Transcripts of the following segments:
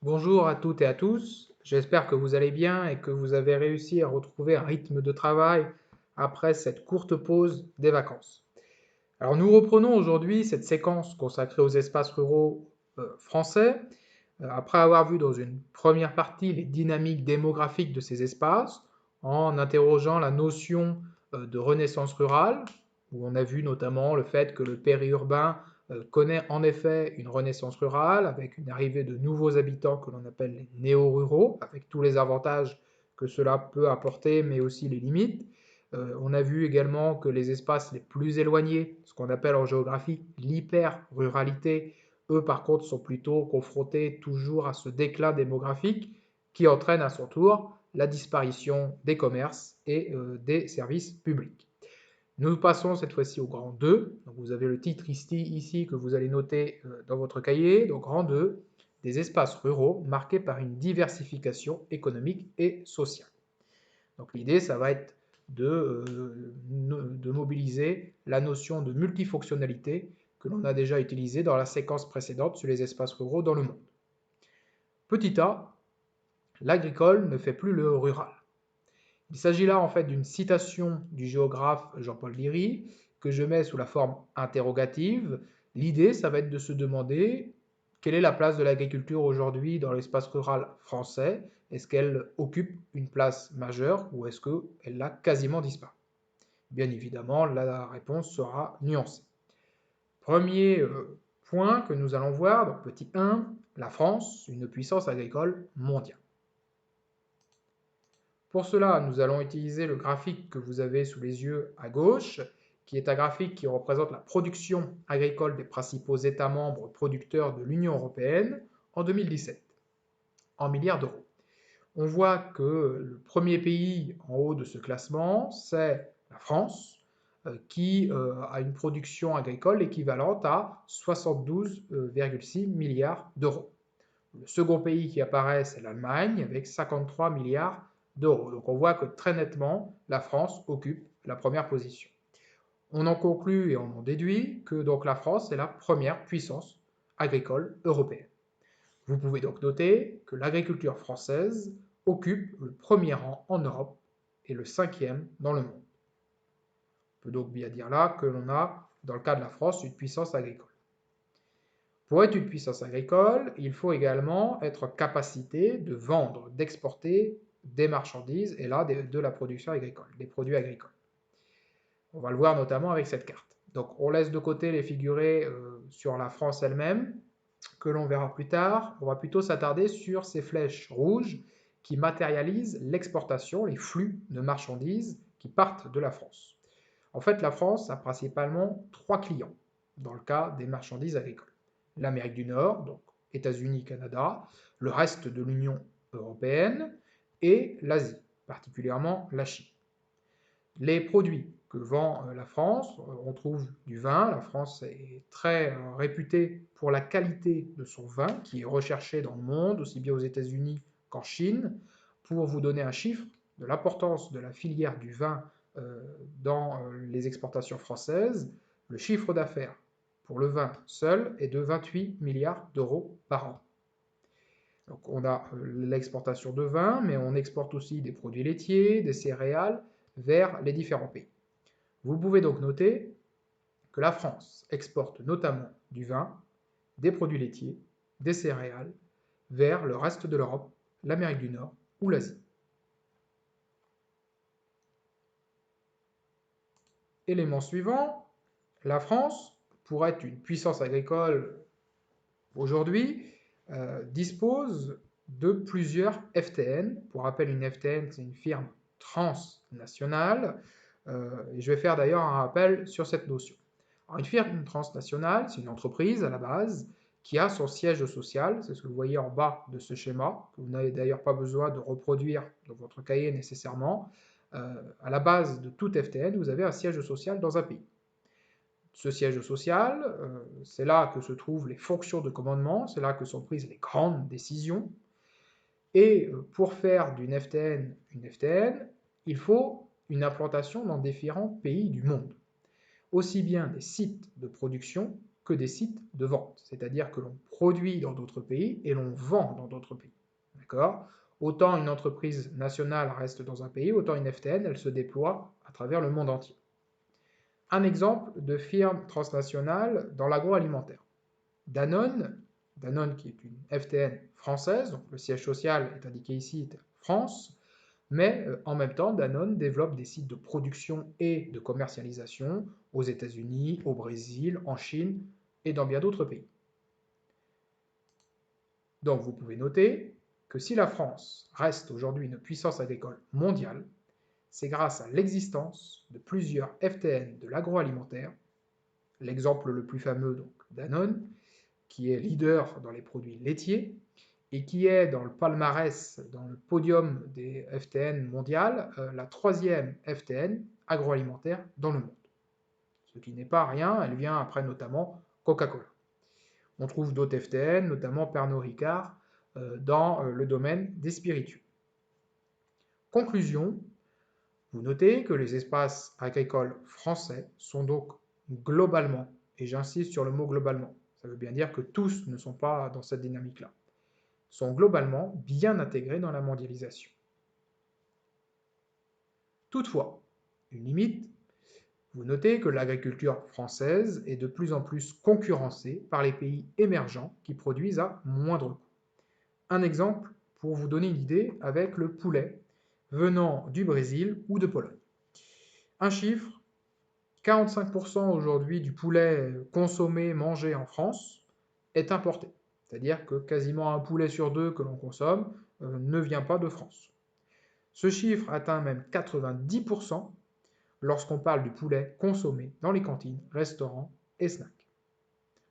Bonjour à toutes et à tous, j'espère que vous allez bien et que vous avez réussi à retrouver un rythme de travail après cette courte pause des vacances. Alors nous reprenons aujourd'hui cette séquence consacrée aux espaces ruraux français, après avoir vu dans une première partie les dynamiques démographiques de ces espaces, en interrogeant la notion de renaissance rurale, où on a vu notamment le fait que le périurbain connaît en effet une renaissance rurale, avec une arrivée de nouveaux habitants que l'on appelle les néo-ruraux, avec tous les avantages que cela peut apporter, mais aussi les limites. On a vu également que les espaces les plus éloignés, ce qu'on appelle en géographie l'hyper-ruralité, eux par contre sont plutôt confrontés toujours à ce déclin démographique qui entraîne à son tour la disparition des commerces et des services publics. Nous passons cette fois-ci au grand 2. Donc vous avez le titre ici que vous allez noter dans votre cahier. Donc grand 2, des espaces ruraux marqués par une diversification économique et sociale. Donc l'idée, ça va être de mobiliser la notion de multifonctionnalité que l'on a déjà utilisée dans la séquence précédente sur les espaces ruraux dans le monde. Petit a, l'agricole ne fait plus le rural. Il s'agit là en fait d'une citation du géographe Jean-Paul Liry que je mets sous la forme interrogative. L'idée, ça va être de se demander quelle est la place de l'agriculture aujourd'hui dans l'espace rural français. Est-ce qu'elle occupe une place majeure ou est-ce qu'elle a quasiment disparu? Bien évidemment, la réponse sera nuancée. Premier point que nous allons voir, donc petit 1, la France, une puissance agricole mondiale. Pour cela, nous allons utiliser le graphique que vous avez sous les yeux à gauche, qui est un graphique qui représente la production agricole des principaux États membres producteurs de l'Union européenne en 2017, en milliards d'euros. On voit que le premier pays en haut de ce classement, c'est la France, qui a une production agricole équivalente à 72,6 milliards d'euros. Le second pays qui apparaît, c'est l'Allemagne, avec 53 milliards d'euros. Donc on voit que très nettement, la France occupe la première position. On en conclut et on en déduit que donc la France est la première puissance agricole européenne. Vous pouvez donc noter que l'agriculture française occupe le premier rang en Europe et le cinquième dans le monde. On peut donc bien dire là que l'on a, dans le cas de la France, une puissance agricole. Pour être une puissance agricole, il faut également être en capacité de vendre, d'exporter des marchandises et là de la production agricole, des produits agricoles. On va le voir notamment avec cette carte. Donc on laisse de côté les figurés sur la France elle-même, que l'on verra plus tard. On va plutôt s'attarder sur ces flèches rouges qui matérialisent l'exportation, les flux de marchandises qui partent de la France. En fait, la France a principalement trois clients dans le cas des marchandises agricoles. L'Amérique du Nord, donc États-Unis, Canada, le reste de l'Union européenne et l'Asie, particulièrement la Chine. Les produits que vend la France, on trouve du vin. La France est très réputée pour la qualité de son vin, qui est recherché dans le monde, aussi bien aux États-Unis qu'en Chine. Pour vous donner un chiffre de l'importance de la filière du vin dans les exportations françaises, le chiffre d'affaires pour le vin seul est de 28 milliards d'euros par an. Donc on a l'exportation de vin, mais on exporte aussi des produits laitiers, des céréales vers les différents pays. Vous pouvez donc noter que la France exporte notamment du vin, des produits laitiers, des céréales vers le reste de l'Europe, l'Amérique du Nord ou l'Asie. Élément suivant, la France, pour être une puissance agricole aujourd'hui, dispose de plusieurs FTN. Pour rappel, une FTN, c'est une firme transnationale. Et je vais faire d'ailleurs un rappel sur cette notion. Alors, une firme transnationale, c'est une entreprise à la base qui a son siège social, c'est ce que vous voyez en bas de ce schéma, que vous n'avez d'ailleurs pas besoin de reproduire dans votre cahier nécessairement. À la base de toute FTN, vous avez un siège social dans un pays. Ce siège social, c'est là que se trouvent les fonctions de commandement, c'est là que sont prises les grandes décisions. Et pour faire d'une FTN une FTN, il faut une implantation dans différents pays du monde, aussi bien des sites de production que des sites de vente, c'est-à-dire que l'on produit dans d'autres pays et l'on vend dans d'autres pays. D'accord? Autant une entreprise nationale reste dans un pays, autant une FTN, elle se déploie à travers le monde entier. Un exemple de firme transnationale dans l'agroalimentaire. Danone, Danone qui est une FTN française, donc le siège social est indiqué ici, France, mais en même temps, Danone développe des sites de production et de commercialisation aux États-Unis, au Brésil, en Chine et dans bien d'autres pays. Donc vous pouvez noter que si la France reste aujourd'hui une puissance agricole mondiale, c'est grâce à l'existence de plusieurs FTN de l'agroalimentaire, l'exemple le plus fameux, donc Danone, qui est leader dans les produits laitiers et qui est dans le palmarès, dans le podium des FTN mondiales, la troisième FTN agroalimentaire dans le monde. Ce qui n'est pas rien, elle vient après notamment Coca-Cola. On trouve d'autres FTN, notamment Pernod Ricard, dans le domaine des spiritueux. Conclusion, vous notez que les espaces agricoles français sont donc globalement, et j'insiste sur le mot globalement, ça veut bien dire que tous ne sont pas dans cette dynamique-là, sont globalement bien intégrés dans la mondialisation. Toutefois, une limite, vous notez que l'agriculture française est de plus en plus concurrencée par les pays émergents qui produisent à moindre coût. Un exemple pour vous donner une idée avec le poulet venant du Brésil ou de Pologne. Un chiffre, 45% aujourd'hui du poulet consommé, mangé en France est importé. C'est-à-dire que quasiment un poulet sur deux que l'on consomme ne vient pas de France. Ce chiffre atteint même 90% lorsqu'on parle du poulet consommé dans les cantines, restaurants et snacks.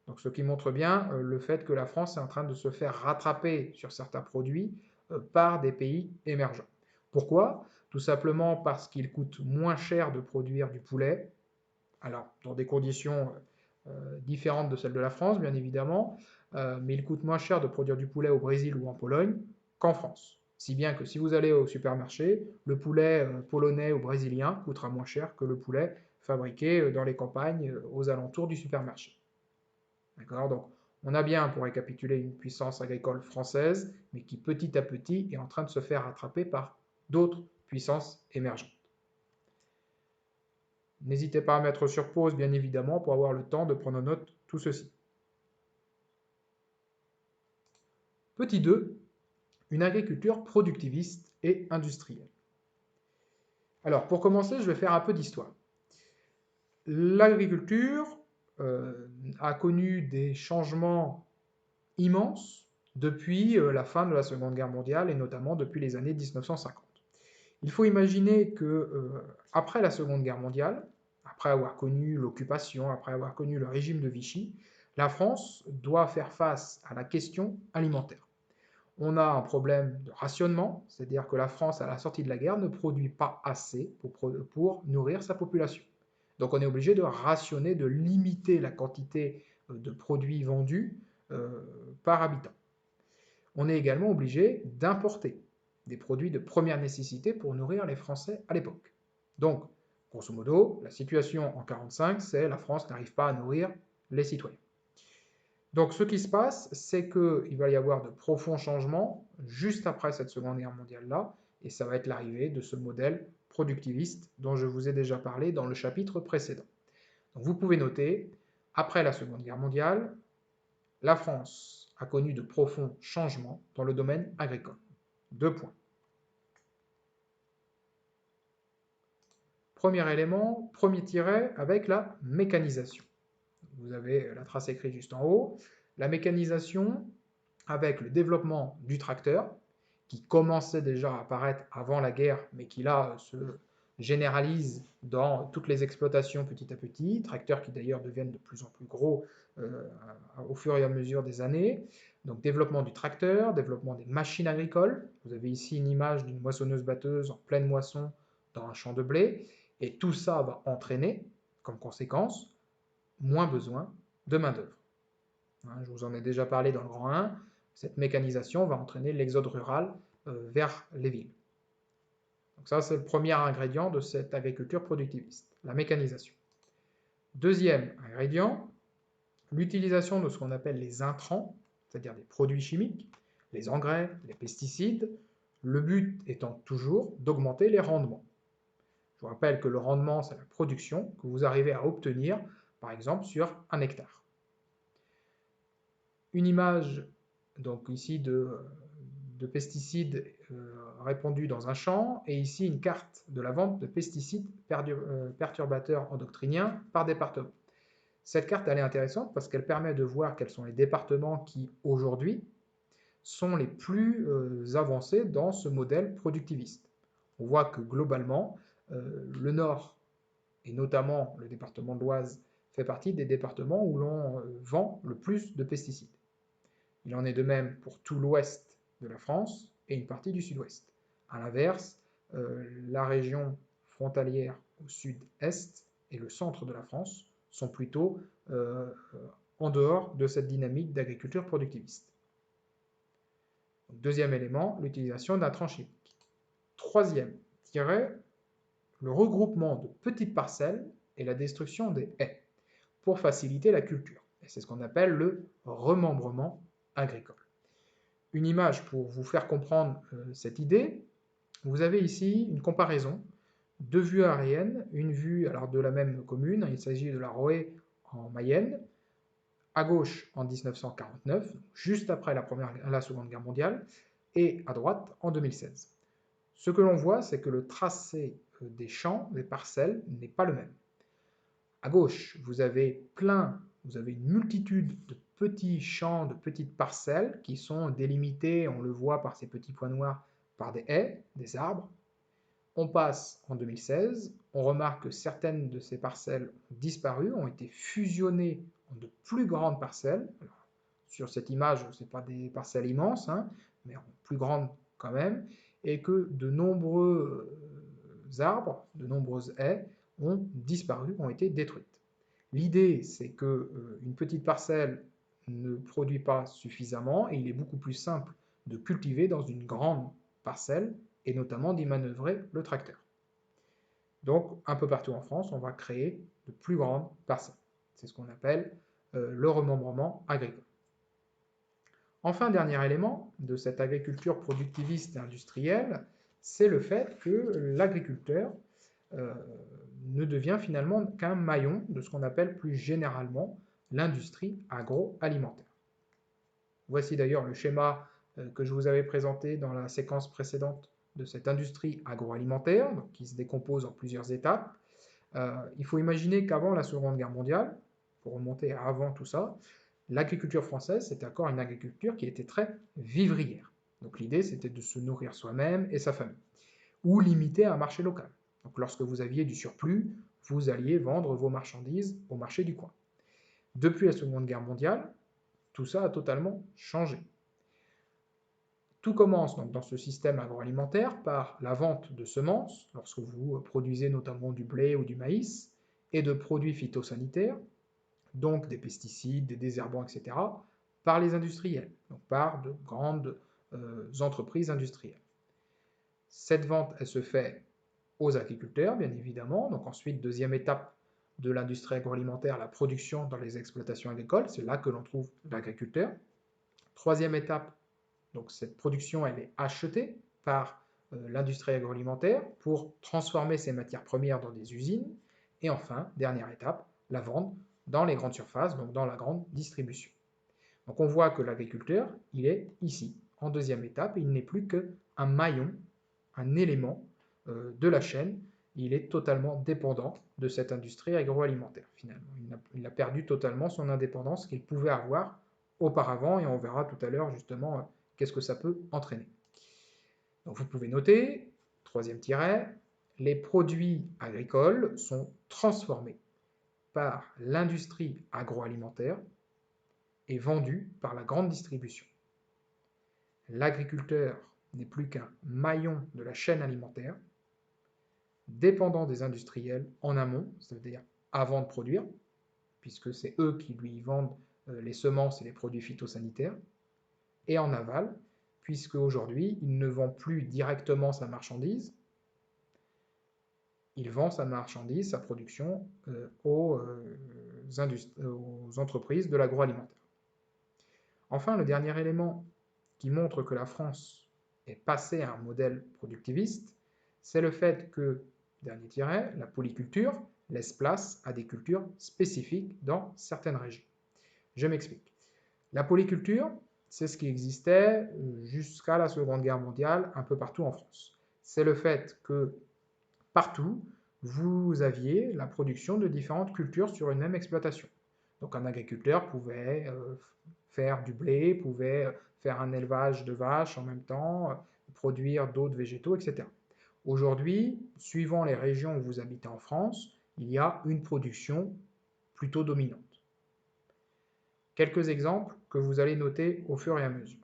Donc ce qui montre bien le fait que la France est en train de se faire rattraper sur certains produits par des pays émergents. Pourquoi? Tout simplement parce qu'il coûte moins cher de produire du poulet, alors dans des conditions différentes de celles de la France, bien évidemment, mais il coûte moins cher de produire du poulet au Brésil ou en Pologne qu'en France. Si bien que si vous allez au supermarché, le poulet polonais ou brésilien coûtera moins cher que le poulet fabriqué dans les campagnes aux alentours du supermarché. D'accord? Donc, on a bien, pour récapituler, une puissance agricole française, mais qui petit à petit est en train de se faire rattraper par d'autres puissances émergentes. N'hésitez pas à mettre sur pause, bien évidemment, pour avoir le temps de prendre en note tout ceci. Petit 2, une agriculture productiviste et industrielle. Alors, pour commencer, je vais faire un peu d'histoire. L'agriculture a connu des changements immenses depuis la fin de la Seconde Guerre mondiale et notamment depuis les années 1950. Il faut imaginer que après la Seconde Guerre mondiale, après avoir connu l'occupation, après avoir connu le régime de Vichy, la France doit faire face à la question alimentaire. On a un problème de rationnement, c'est-à-dire que la France, à la sortie de la guerre, ne produit pas assez pour nourrir sa population. Donc on est obligé de rationner, de limiter la quantité de produits vendus par habitant. On est également obligé d'importer des produits de première nécessité pour nourrir les Français à l'époque. Donc, grosso modo, la situation en 1945, c'est la France n'arrive pas à nourrir les citoyens. Donc ce qui se passe, c'est qu'il va y avoir de profonds changements juste après cette Seconde Guerre mondiale-là, et ça va être l'arrivée de ce modèle productiviste dont je vous ai déjà parlé dans le chapitre précédent. Donc vous pouvez noter, après la Seconde Guerre mondiale, la France a connu de profonds changements dans le domaine agricole. 2 points. Premier élément, premier tiret avec la mécanisation. Vous avez la trace écrite juste en haut. La mécanisation avec le développement du tracteur, qui commençait déjà à apparaître avant la guerre, mais qui là se généralise dans toutes les exploitations petit à petit, tracteurs qui d'ailleurs deviennent de plus en plus gros au fur et à mesure des années. Donc développement du tracteur, développement des machines agricoles. Vous avez ici une image d'une moissonneuse-batteuse en pleine moisson dans un champ de blé, et tout ça va entraîner, comme conséquence, moins besoin de main-d'œuvre. Je vous en ai déjà parlé dans le grand 1, cette mécanisation va entraîner l'exode rural vers les villes. Donc ça, c'est le premier ingrédient de cette agriculture productiviste, la mécanisation. Deuxième ingrédient, l'utilisation de ce qu'on appelle les intrants, c'est-à-dire des produits chimiques, les engrais, les pesticides, le but étant toujours d'augmenter les rendements. Je vous rappelle que le rendement, c'est la production que vous arrivez à obtenir, par exemple, sur un hectare. Une image, donc ici, de pesticides répandus dans un champ, et ici une carte de la vente de pesticides perturbateurs endocriniens par département. Cette carte, elle est intéressante parce qu'elle permet de voir quels sont les départements qui, aujourd'hui, sont les plus avancés dans ce modèle productiviste. On voit que globalement, le Nord, et notamment le département de l'Oise, fait partie des départements où l'on vend le plus de pesticides. Il en est de même pour tout l'ouest de la France et une partie du sud-ouest. A l'inverse, la région frontalière au sud-est et le centre de la France sont plutôt en dehors de cette dynamique d'agriculture productiviste. Donc, deuxième élément, l'utilisation d'intrants chimiques. Troisième tiret, le regroupement de petites parcelles et la destruction des haies pour faciliter la culture. Et c'est ce qu'on appelle le remembrement agricole. Une image pour vous faire comprendre cette idée. Vous avez ici une comparaison, deux vues aériennes, une vue alors de la même commune, il s'agit de la Roë en Mayenne, à gauche en 1949, juste après la Seconde Guerre mondiale, et à droite en 2016. Ce que l'on voit, c'est que le tracé des champs, des parcelles, n'est pas le même. À gauche, vous avez une multitude de petits champs, de petites parcelles qui sont délimités, on le voit par ces petits points noirs, par des haies, des arbres. On passe en 2016, on remarque que certaines de ces parcelles ont disparu, ont été fusionnées en de plus grandes parcelles. Alors, sur cette image, ce n'est pas des parcelles immenses, hein, mais en plus grandes quand même, et que de nombreux arbres, de nombreuses haies ont disparu, ont été détruites. L'idée, c'est qu'une petite parcelle ne produit pas suffisamment et il est beaucoup plus simple de cultiver dans une grande parcelle et notamment d'y manœuvrer le tracteur. Donc, un peu partout en France, on va créer de plus grandes parcelles. C'est ce qu'on appelle le remembrement agricole. Enfin, dernier élément de cette agriculture productiviste et industrielle, c'est le fait que l'agriculteur ne devient finalement qu'un maillon de ce qu'on appelle plus généralement l'industrie agroalimentaire. Voici d'ailleurs le schéma que je vous avais présenté dans la séquence précédente de cette industrie agroalimentaire, donc qui se décompose en plusieurs étapes. Il faut imaginer qu'avant la Seconde Guerre mondiale, pour remonter à avant tout ça, l'agriculture française, c'était encore une agriculture qui était très vivrière. Donc l'idée, c'était de se nourrir soi-même et sa famille, ou limiter un marché local. Donc lorsque vous aviez du surplus, vous alliez vendre vos marchandises au marché du coin. Depuis la Seconde Guerre mondiale, tout ça a totalement changé. Tout commence donc dans ce système agroalimentaire par la vente de semences, lorsque vous produisez notamment du blé ou du maïs, et de produits phytosanitaires, donc des pesticides, des désherbants, etc., par les industriels, donc par de grandes entreprises industrielles. Cette vente, elle se fait aux agriculteurs, bien évidemment. Donc ensuite, deuxième étape de l'industrie agroalimentaire, la production dans les exploitations agricoles. C'est là que l'on trouve l'agriculteur. Troisième étape, donc cette production, elle est achetée par l'industrie agroalimentaire pour transformer ces matières premières dans des usines. Et enfin, dernière étape, la vente dans les grandes surfaces, donc dans la grande distribution. Donc on voit que l'agriculteur, il est ici, en deuxième étape, et il n'est plus qu'un maillon, un élément de la chaîne. Il est totalement dépendant de cette industrie agroalimentaire, finalement. Il a perdu totalement son indépendance qu'il pouvait avoir auparavant, et on verra tout à l'heure, justement, qu'est-ce que ça peut entraîner. Donc vous pouvez noter, troisième tiret, les produits agricoles sont transformés par l'industrie agroalimentaire et vendus par la grande distribution. L'agriculteur n'est plus qu'un maillon de la chaîne alimentaire, dépendant des industriels en amont, c'est-à-dire avant de produire, puisque c'est eux qui lui vendent les semences et les produits phytosanitaires, et en aval, puisque aujourd'hui, il ne vend plus directement sa marchandise, il vend sa marchandise, sa production, aux aux entreprises de l'agroalimentaire. Enfin, le dernier élément qui montre que la France est passée à un modèle productiviste, c'est le fait que, dernier tiret, la polyculture laisse place à des cultures spécifiques dans certaines régions. Je m'explique. La polyculture, c'est ce qui existait jusqu'à la Seconde Guerre mondiale un peu partout en France. C'est le fait que partout, vous aviez la production de différentes cultures sur une même exploitation. Donc un agriculteur pouvait faire du blé, pouvait faire un élevage de vaches en même temps, produire d'autres végétaux, etc. Aujourd'hui, suivant les régions où vous habitez en France, il y a une production plutôt dominante. Quelques exemples que vous allez noter au fur et à mesure.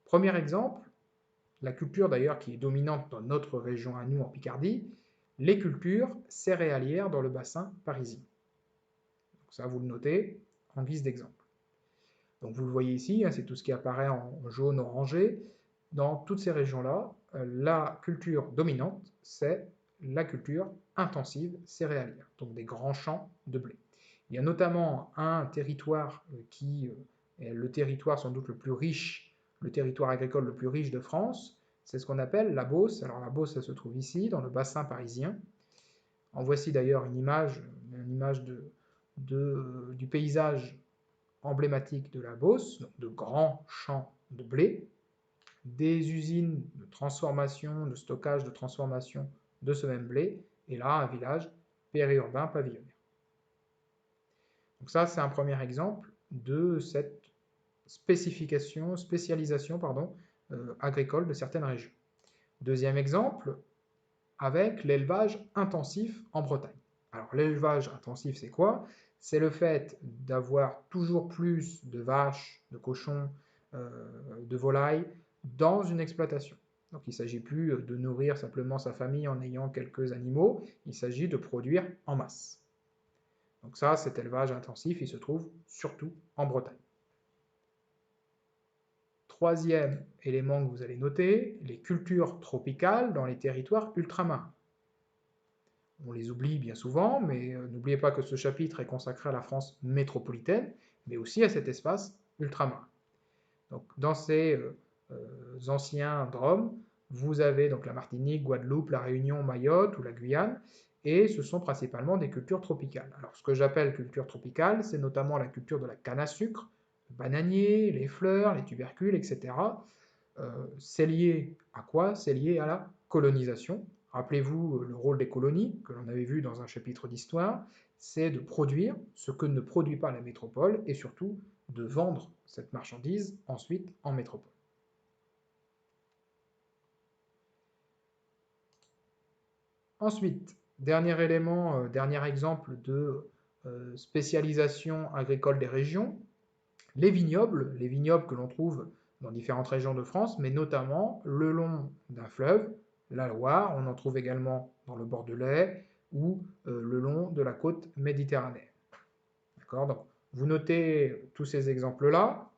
Premier exemple, la culture d'ailleurs qui est dominante dans notre région à nous en Picardie, les cultures céréalières dans le bassin parisien. Donc ça, vous le notez en guise d'exemple. Donc vous le voyez ici, c'est tout ce qui apparaît en jaune orangé. Dans toutes ces régions-là, la culture dominante, c'est la culture intensive céréalière, donc des grands champs de blé. Il y a notamment un territoire qui est le territoire sans doute le plus riche, le territoire agricole le plus riche de France, c'est ce qu'on appelle la Beauce. Alors la Beauce, ça se trouve ici, dans le bassin parisien. En voici d'ailleurs une image du paysage emblématique de la Beauce, donc de grands champs de blé, des usines de transformation, de stockage, de transformation de ce même blé, et là un village périurbain pavillonnaire. Donc ça, c'est un premier exemple de cette spécialisation agricole de certaines régions. Deuxième exemple, avec l'élevage intensif en Bretagne. Alors l'élevage intensif, c'est quoi? C'est le fait d'avoir toujours plus de vaches, de cochons, de volailles dans une exploitation. Donc il ne s'agit plus de nourrir simplement sa famille en ayant quelques animaux, il s'agit de produire en masse. Donc ça, cet élevage intensif, il se trouve surtout en Bretagne. Troisième élément que vous allez noter, les cultures tropicales dans les territoires ultramarins. On les oublie bien souvent, mais n'oubliez pas que ce chapitre est consacré à la France métropolitaine, mais aussi à cet espace ultramarin. Donc, dans ces anciens DROM, vous avez donc la Martinique, Guadeloupe, la Réunion, Mayotte ou la Guyane, et ce sont principalement des cultures tropicales. Alors, ce que j'appelle culture tropicale, c'est notamment la culture de la canne à sucre, le bananier, les fleurs, les tubercules, etc. C'est lié à quoi? C'est lié à la colonisation. Rappelez-vous le rôle des colonies, que l'on avait vu dans un chapitre d'histoire, c'est de produire ce que ne produit pas la métropole, et surtout de vendre cette marchandise ensuite en métropole. Ensuite, dernier élément, dernier exemple de spécialisation agricole des régions, les vignobles que l'on trouve dans différentes régions de France, mais notamment le long d'un fleuve, la Loire, on en trouve également dans le Bordelais ou le long de la côte méditerranéenne. D'accord? Donc, vous notez tous ces exemples-là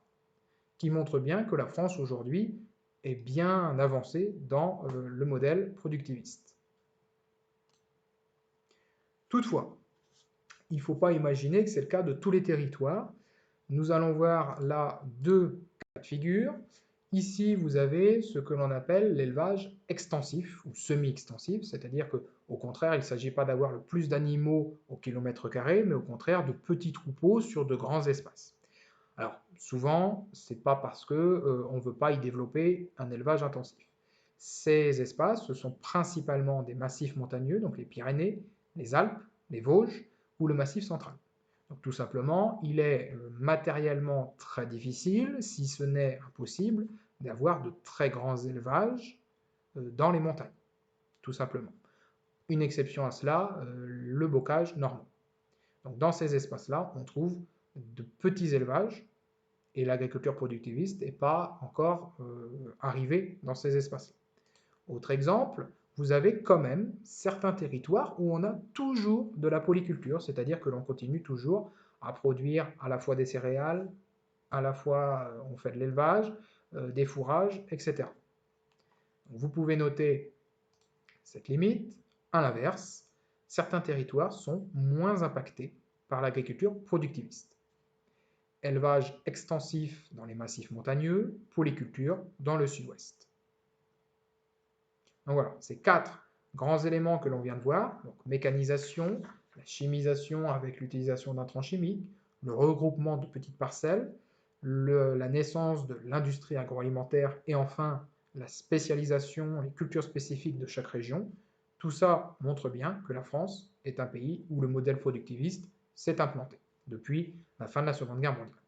qui montrent bien que la France aujourd'hui est bien avancée dans le modèle productiviste. Toutefois, il ne faut pas imaginer que c'est le cas de tous les territoires. Nous allons voir là deux cas de figure. Ici, vous avez ce que l'on appelle l'élevage extensif ou semi-extensif, c'est-à-dire qu'au contraire, il ne s'agit pas d'avoir le plus d'animaux au kilomètre carré, mais au contraire de petits troupeaux sur de grands espaces. Alors, souvent, ce n'est pas parce qu'on ne veut pas y développer un élevage intensif. Ces espaces, ce sont principalement des massifs montagneux, donc les Pyrénées, les Alpes, les Vosges ou le Massif central. Donc tout simplement, il est matériellement très difficile, si ce n'est impossible, d'avoir de très grands élevages dans les montagnes, tout simplement. Une exception à cela, le bocage normand. Donc dans ces espaces-là, on trouve de petits élevages, et l'agriculture productiviste n'est pas encore arrivée dans ces espaces-là. Autre exemple, vous avez quand même certains territoires où on a toujours de la polyculture, c'est-à-dire que l'on continue toujours à produire à la fois des céréales, à la fois on fait de l'élevage, des fourrages, etc. Vous pouvez noter cette limite. À l'inverse, certains territoires sont moins impactés par l'agriculture productiviste. Élevage extensif dans les massifs montagneux, polyculture dans le sud-ouest. Donc voilà, ces 4 grands éléments que l'on vient de voir, donc mécanisation, la chimisation avec l'utilisation d'intrants chimiques, le regroupement de petites parcelles, la naissance de l'industrie agroalimentaire et enfin la spécialisation, les cultures spécifiques de chaque région, tout ça montre bien que la France est un pays où le modèle productiviste s'est implanté depuis la fin de la Seconde Guerre mondiale.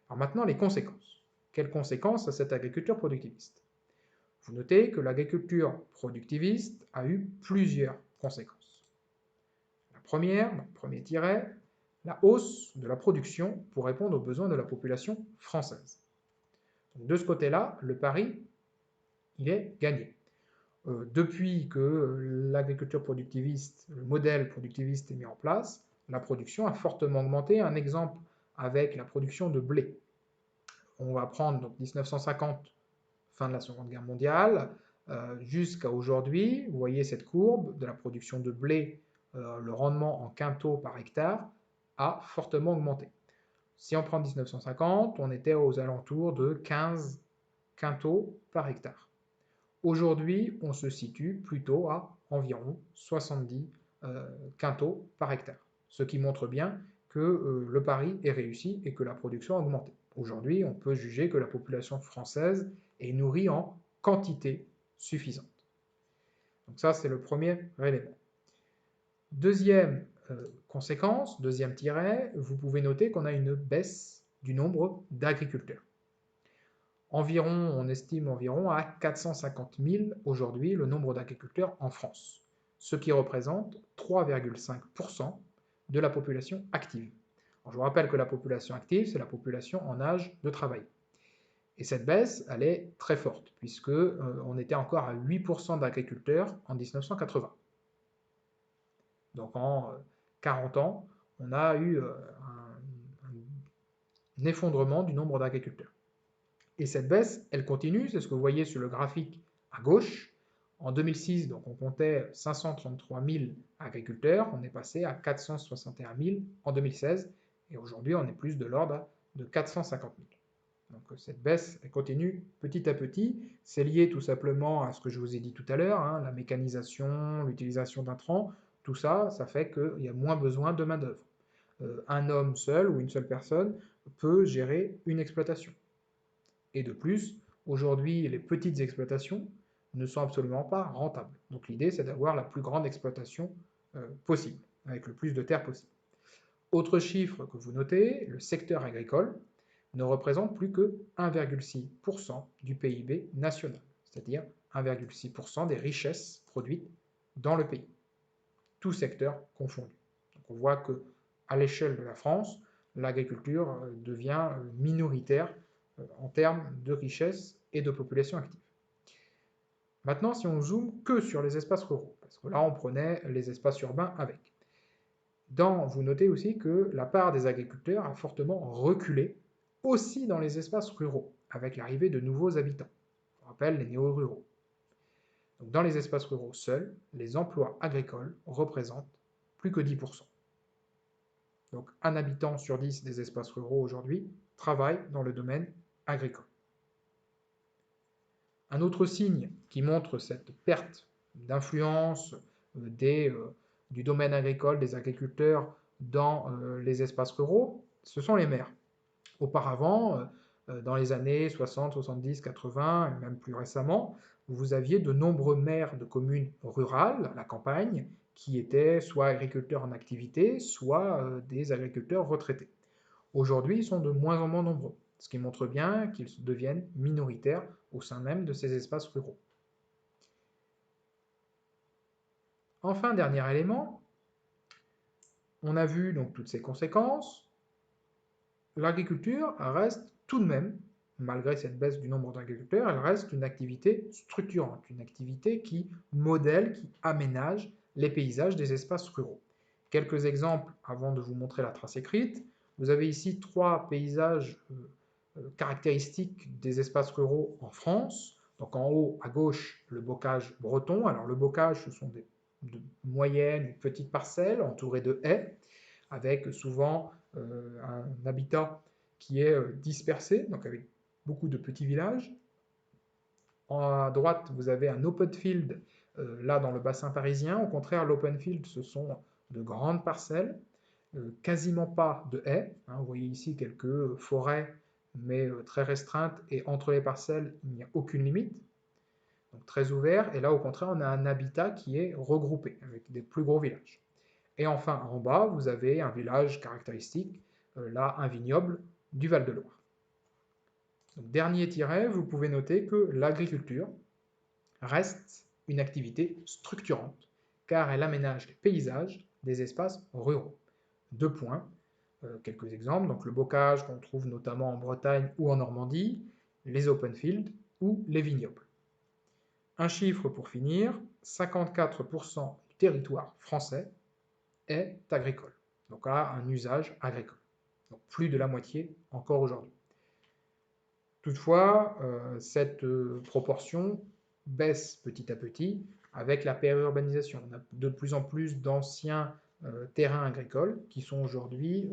Alors maintenant, les conséquences. Quelles conséquences a cette agriculture productiviste? Vous notez que l'agriculture productiviste a eu plusieurs conséquences. La première, dans le premier tiret, la hausse de la production pour répondre aux besoins de la population française. Donc de ce côté-là, le pari, il est gagné. Depuis que l'agriculture productiviste, le modèle productiviste est mis en place, la production a fortement augmenté. Un exemple avec la production de blé. On va prendre donc 1950, fin de la Seconde Guerre mondiale, jusqu'à aujourd'hui. Vous voyez cette courbe de la production de blé, le rendement en quintaux par hectare a fortement augmenté. Si on prend 1950, on était aux alentours de 15 quintaux par hectare. Aujourd'hui, on se situe plutôt à environ 70 quintaux par hectare, ce qui montre bien que le pari est réussi et que la production a augmenté. Aujourd'hui, on peut juger que la population française est nourrie en quantité suffisante. Donc ça, c'est le premier élément. Deuxième conséquence, deuxième tiret, vous pouvez noter qu'on a une baisse du nombre d'agriculteurs. On estime environ à 450 000 aujourd'hui le nombre d'agriculteurs en France, ce qui représente 3,5% de la population active. Alors, je vous rappelle que la population active, c'est la population en âge de travailler. Et cette baisse, elle est très forte, puisque on était encore à 8% d'agriculteurs en 1980. Donc en 40 ans, on a eu un effondrement du nombre d'agriculteurs. Et cette baisse, elle continue, c'est ce que vous voyez sur le graphique à gauche. En 2006, donc on comptait 533 000 agriculteurs, on est passé à 461 000 en 2016, et aujourd'hui on est plus de l'ordre de 450 000. Donc cette baisse, elle continue petit à petit. C'est lié tout simplement à ce que je vous ai dit tout à l'heure, hein, la mécanisation, l'utilisation d'intrants, tout ça, ça fait qu'il y a moins besoin de main-d'œuvre. Un homme seul ou une seule personne peut gérer une exploitation. Et de plus, aujourd'hui, les petites exploitations ne sont absolument pas rentables. Donc l'idée, c'est d'avoir la plus grande exploitation possible, avec le plus de terres possible. Autre chiffre que vous notez, le secteur agricole ne représente plus que 1,6% du PIB national, c'est-à-dire 1,6% des richesses produites dans le pays, tout secteur confondu. Donc on voit qu'à l'échelle de la France, l'agriculture devient minoritaire en termes de richesse et de population active. Maintenant, si on zoome que sur les espaces ruraux, parce que là on prenait les espaces urbains avec. Vous notez aussi que la part des agriculteurs a fortement reculé aussi dans les espaces ruraux, avec l'arrivée de nouveaux habitants. On rappelle les néo-ruraux. Donc dans les espaces ruraux seuls, les emplois agricoles représentent plus que 10%. Donc un habitant sur 10 des espaces ruraux aujourd'hui travaille dans le domaine agricole. Un autre signe qui montre cette perte d'influence du domaine agricole, des agriculteurs dans les espaces ruraux, ce sont les maires. Auparavant, dans les années 60, 70, 80, et même plus récemment, vous aviez de nombreux maires de communes rurales, à la campagne, qui étaient soit agriculteurs en activité, soit des agriculteurs retraités. Aujourd'hui, ils sont de moins en moins nombreux, ce qui montre bien qu'ils deviennent minoritaires au sein même de ces espaces ruraux. Enfin, dernier élément, on a vu donc toutes ces conséquences. L'agriculture reste tout de même, malgré cette baisse du nombre d'agriculteurs, elle reste une activité structurante, une activité qui modèle, qui aménage les paysages des espaces ruraux. Quelques exemples avant de vous montrer la trace écrite. Vous avez ici 3 paysages caractéristiques des espaces ruraux en France. Donc en haut, à gauche, le bocage breton. Alors le bocage, ce sont de moyennes ou petites parcelles entourées de haies. avec souvent un habitat qui est dispersé, donc avec beaucoup de petits villages. À droite, vous avez un open field, là dans le bassin parisien. Au contraire, l'open field, ce sont de grandes parcelles, quasiment pas de haies. Hein, vous voyez ici quelques forêts, mais très restreintes, et entre les parcelles, il n'y a aucune limite. Donc très ouvert, et là au contraire, on a un habitat qui est regroupé, avec des plus gros villages. Et enfin, en bas, vous avez un village caractéristique, là, un vignoble du Val-de-Loire. Donc, dernier tiret, vous pouvez noter que l'agriculture reste une activité structurante, car elle aménage les paysages des espaces ruraux. Deux points, quelques exemples, donc le bocage qu'on trouve notamment en Bretagne ou en Normandie, les open fields ou les vignobles. Un chiffre pour finir, 54% du territoire français est agricole, donc a un usage agricole. Donc plus de la moitié encore aujourd'hui. Toutefois, cette proportion baisse petit à petit avec la périurbanisation. On a de plus en plus d'anciens terrains agricoles qui sont aujourd'hui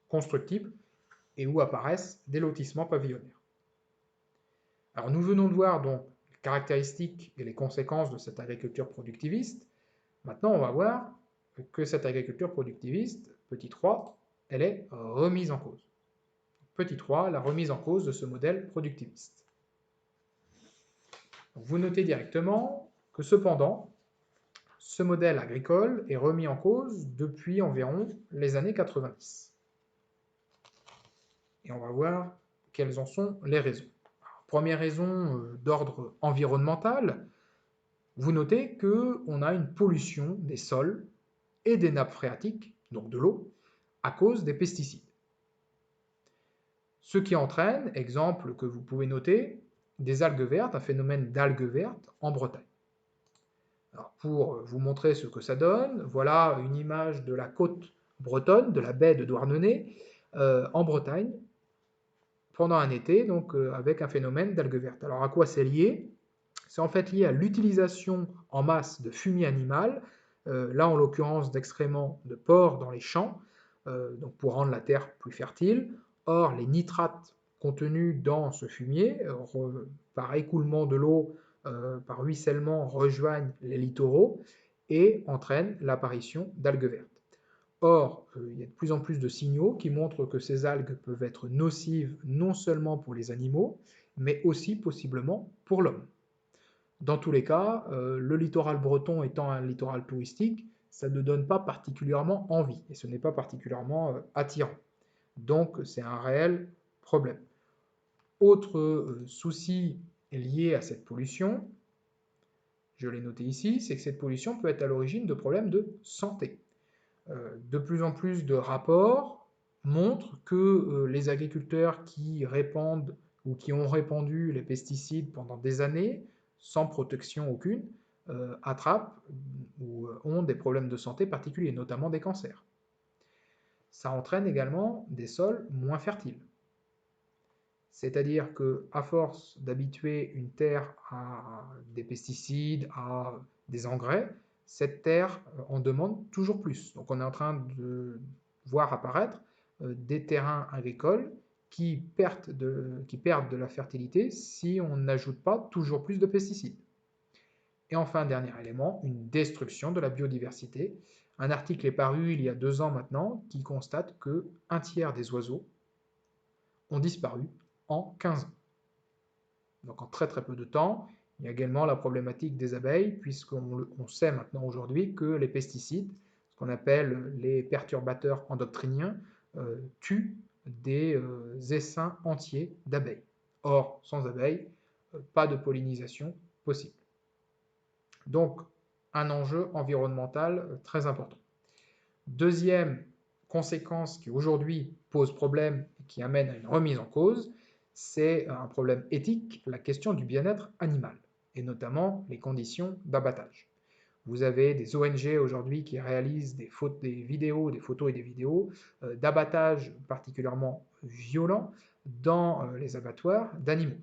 constructibles et où apparaissent des lotissements pavillonnaires. Alors nous venons de voir donc les caractéristiques et les conséquences de cette agriculture productiviste. Maintenant, on va voir que cette agriculture productiviste, petit 3, elle est remise en cause. Petit 3, la remise en cause de ce modèle productiviste. Donc, vous notez directement que cependant, ce modèle agricole est remis en cause depuis environ les années 90. Et on va voir quelles en sont les raisons. Alors, première raison d'ordre environnemental, vous notez qu'on a une pollution des sols et des nappes phréatiques, donc de l'eau, à cause des pesticides. Ce qui entraîne, exemple que vous pouvez noter, des algues vertes, un phénomène d'algues vertes en Bretagne. Alors pour vous montrer ce que ça donne, voilà une image de la côte bretonne, de la baie de Douarnenez, en Bretagne, pendant un été, donc avec un phénomène d'algues vertes. Alors à quoi c'est lié? C'est en fait lié à l'utilisation en masse de fumier animal, là en l'occurrence d'excréments de porc dans les champs, donc pour rendre la terre plus fertile. Or, les nitrates contenus dans ce fumier, par écoulement de l'eau, par ruissellement, rejoignent les littoraux et entraînent l'apparition d'algues vertes. Or, il y a de plus en plus de signaux qui montrent que ces algues peuvent être nocives non seulement pour les animaux, mais aussi possiblement pour l'homme. Dans tous les cas, le littoral breton étant un littoral touristique, ça ne donne pas particulièrement envie, et ce n'est pas particulièrement attirant. Donc c'est un réel problème. Autre souci lié à cette pollution, je l'ai noté ici, c'est que cette pollution peut être à l'origine de problèmes de santé. De plus en plus de rapports montrent que les agriculteurs qui répandent ou qui ont répandu les pesticides pendant des années, sans protection aucune, attrapent ou ont des problèmes de santé particuliers, notamment des cancers. Ça entraîne également des sols moins fertiles. C'est-à-dire qu'à force d'habituer une terre à des pesticides, à des engrais, cette terre en demande toujours plus. Donc on est en train de voir apparaître des terrains agricoles qui perdent de la fertilité si on n'ajoute pas toujours plus de pesticides. Et enfin, dernier élément, une destruction de la biodiversité. Un article est paru il y a 2 ans maintenant qui constate qu'un tiers des oiseaux ont disparu en 15 ans. Donc en très très peu de temps. Il y a également la problématique des abeilles, puisqu'on sait maintenant aujourd'hui que les pesticides, ce qu'on appelle les perturbateurs endocriniens, tuent des essaims entiers d'abeilles. Or, sans abeilles, pas de pollinisation possible. Donc, un enjeu environnemental très important. Deuxième conséquence qui aujourd'hui pose problème et qui amène à une remise en cause, c'est un problème éthique, la question du bien-être animal, et notamment les conditions d'abattage. Vous avez des ONG aujourd'hui qui réalisent des vidéos, des photos et des vidéos d'abattage particulièrement violents dans les abattoirs d'animaux.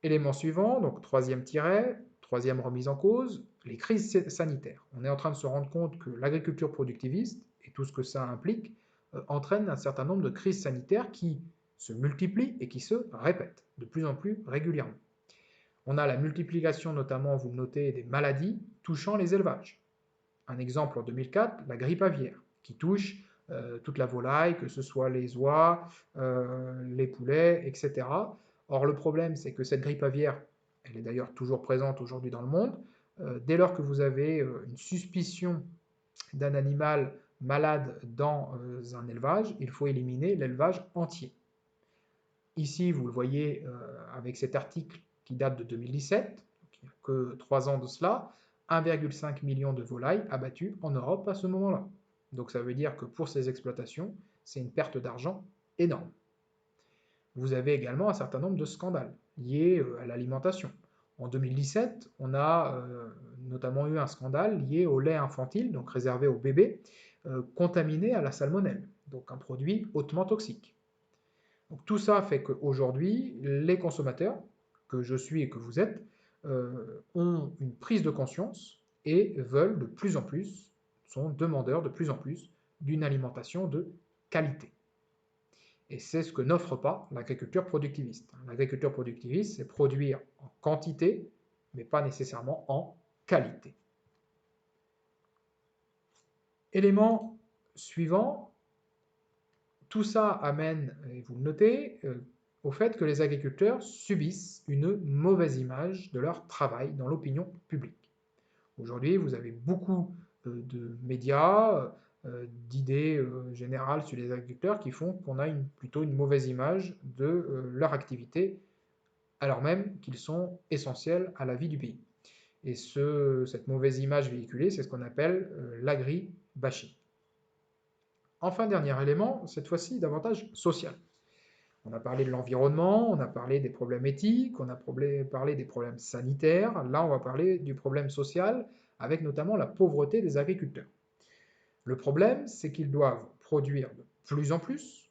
Élément suivant, donc troisième tiret, Troisième remise en cause, les crises sanitaires. On est en train de se rendre compte que l'agriculture productiviste et tout ce que ça implique entraîne un certain nombre de crises sanitaires qui se multiplient et qui se répètent de plus en plus régulièrement. On a la multiplication, notamment, vous le notez, des maladies touchant les élevages. Un exemple en 2004, la grippe aviaire, qui touche toute la volaille, que ce soit les oies, les poulets, etc. Or, le problème, c'est que cette grippe aviaire, elle est d'ailleurs toujours présente aujourd'hui dans le monde, dès lors que vous avez une suspicion d'un animal malade dans un élevage, il faut éliminer l'élevage entier. Ici, vous le voyez avec cet article qui date de 2017, il n'y a que 3 ans de cela, 1,5 million de volailles abattues en Europe à ce moment-là. Donc ça veut dire que pour ces exploitations, c'est une perte d'argent énorme. Vous avez également un certain nombre de scandales liés à l'alimentation. En 2017, on a notamment eu un scandale lié au lait infantile, donc réservé aux bébés, contaminé à la salmonelle, donc un produit hautement toxique. Donc tout ça fait qu'aujourd'hui, les consommateurs, que je suis et que vous êtes, ont une prise de conscience et veulent de plus en plus, sont demandeurs de plus en plus d'une alimentation de qualité. Et c'est ce que n'offre pas l'agriculture productiviste. L'agriculture productiviste, c'est produire en quantité, mais pas nécessairement en qualité. Élément suivant, tout ça amène, et vous le notez, au fait que les agriculteurs subissent une mauvaise image de leur travail dans l'opinion publique. Aujourd'hui, vous avez beaucoup de médias, d'idées générales sur les agriculteurs qui font qu'on a plutôt une mauvaise image de leur activité, alors même qu'ils sont essentiels à la vie du pays. Et cette mauvaise image véhiculée, c'est ce qu'on appelle l'agri-bashing. Enfin, dernier élément, cette fois-ci davantage social. On a parlé de l'environnement, on a parlé des problèmes éthiques, on a parlé des problèmes sanitaires. Là, on va parler du problème social, avec notamment la pauvreté des agriculteurs. Le problème, c'est qu'ils doivent produire de plus en plus,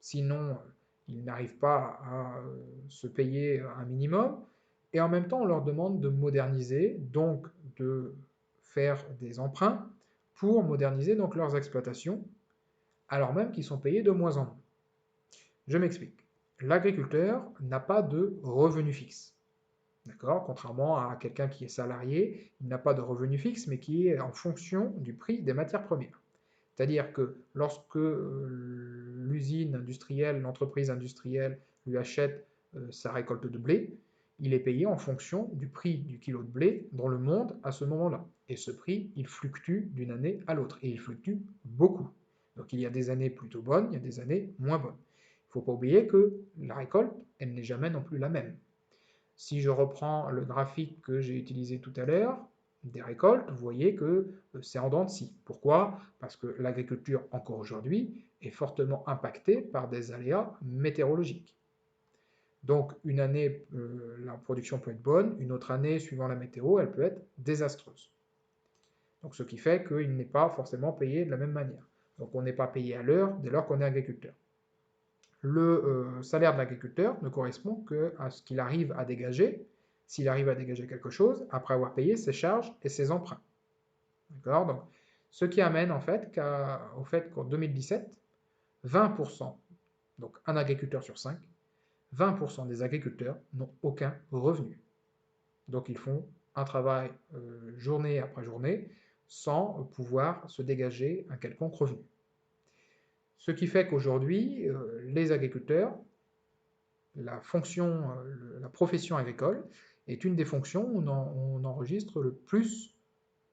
sinon ils n'arrivent pas à se payer un minimum, et en même temps, on leur demande de moderniser, donc de faire des emprunts pour moderniser donc leurs exploitations, alors même qu'ils sont payés de moins en moins. Je m'explique. L'agriculteur n'a pas de revenu fixe. D'accord? Contrairement à quelqu'un qui est salarié, il n'a pas de revenu fixe, mais qui est en fonction du prix des matières premières. C'est-à-dire que lorsque l'usine industrielle, l'entreprise industrielle lui achète sa récolte de blé, il est payé en fonction du prix du kilo de blé dans le monde à ce moment-là. Et ce prix, il fluctue d'une année à l'autre, et il fluctue beaucoup. Donc il y a des années plutôt bonnes, il y a des années moins bonnes. Il ne faut pas oublier que la récolte, elle n'est jamais non plus la même. Si je reprends le graphique que j'ai utilisé tout à l'heure, des récoltes, vous voyez que c'est en dents de scie. Pourquoi? Parce que l'agriculture, encore aujourd'hui, est fortement impactée par des aléas météorologiques. Donc une année, la production peut être bonne, une autre année, suivant la météo, elle peut être désastreuse. Donc ce qui fait qu'il n'est pas forcément payé de la même manière. Donc on n'est pas payé à l'heure dès lors qu'on est agriculteur. Le salaire de l'agriculteur ne correspond qu'à ce qu'il arrive à dégager, s'il arrive à dégager quelque chose, après avoir payé ses charges et ses emprunts. D'accord? Donc, ce qui amène en fait au fait qu'en 2017, 20%, donc un agriculteur sur 5, 20% des agriculteurs n'ont aucun revenu. Donc ils font un travail journée après journée sans pouvoir se dégager un quelconque revenu. Ce qui fait qu'aujourd'hui, les agriculteurs, la profession agricole est une des fonctions où on enregistre le plus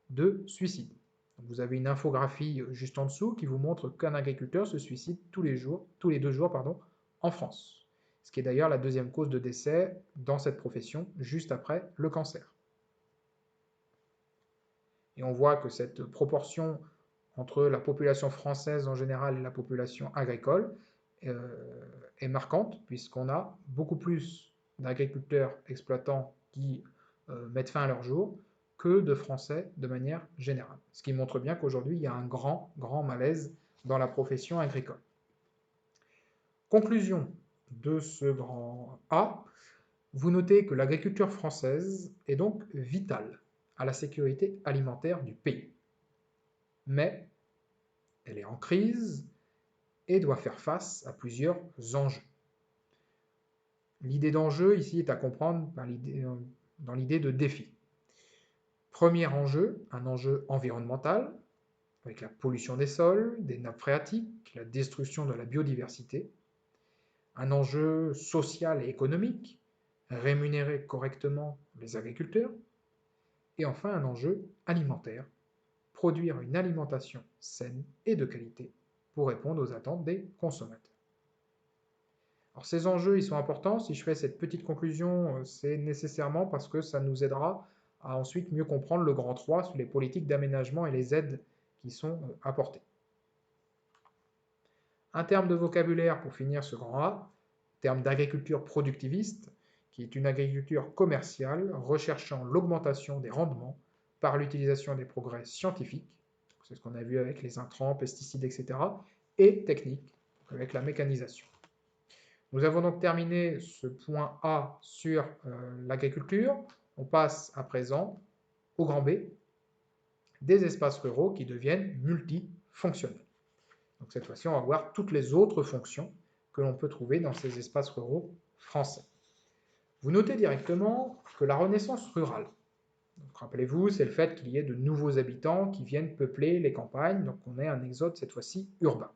de suicides. Vous avez une infographie juste en dessous qui vous montre qu'un agriculteur se suicide tous les 2 jours, en France. Ce qui est d'ailleurs la deuxième cause de décès dans cette profession, juste après le cancer. Et on voit que cette proportion entre la population française en général et la population agricole est marquante, puisqu'on a beaucoup plus d'agriculteurs exploitants qui mettent fin à leur jour que de Français de manière générale. Ce qui montre bien qu'aujourd'hui, il y a un grand malaise dans la profession agricole. Conclusion de ce grand A, Vous notez que l'agriculture française est donc vitale à la sécurité alimentaire du pays. Mais elle est en crise et doit faire face à plusieurs enjeux. L'idée d'enjeu ici est à comprendre dans l'idée de défi. Premier enjeu, un enjeu environnemental, avec la pollution des sols, des nappes phréatiques, la destruction de la biodiversité. Un enjeu social et économique, rémunérer correctement les agriculteurs. Et enfin un enjeu alimentaire, produire une alimentation saine et de qualité pour répondre aux attentes des consommateurs. Alors ces enjeux, ils sont importants. Si je fais cette petite conclusion, c'est nécessairement parce que ça nous aidera à ensuite mieux comprendre le grand 3 sur les politiques d'aménagement et les aides qui sont apportées. Un terme de vocabulaire pour finir ce grand A, terme d'agriculture productiviste, qui est une agriculture commerciale recherchant l'augmentation des rendements par l'utilisation des progrès scientifiques, c'est ce qu'on a vu avec les intrants, pesticides, etc., et techniques, avec la mécanisation. Nous avons donc terminé ce point A sur l'agriculture. On passe à présent au grand B, des espaces ruraux qui deviennent multifonctionnels. Donc cette fois-ci, on va voir toutes les autres fonctions que l'on peut trouver dans ces espaces ruraux français. Vous notez directement que la renaissance rurale, rappelez-vous, c'est le fait qu'il y ait de nouveaux habitants qui viennent peupler les campagnes, donc on est un exode cette fois-ci urbain.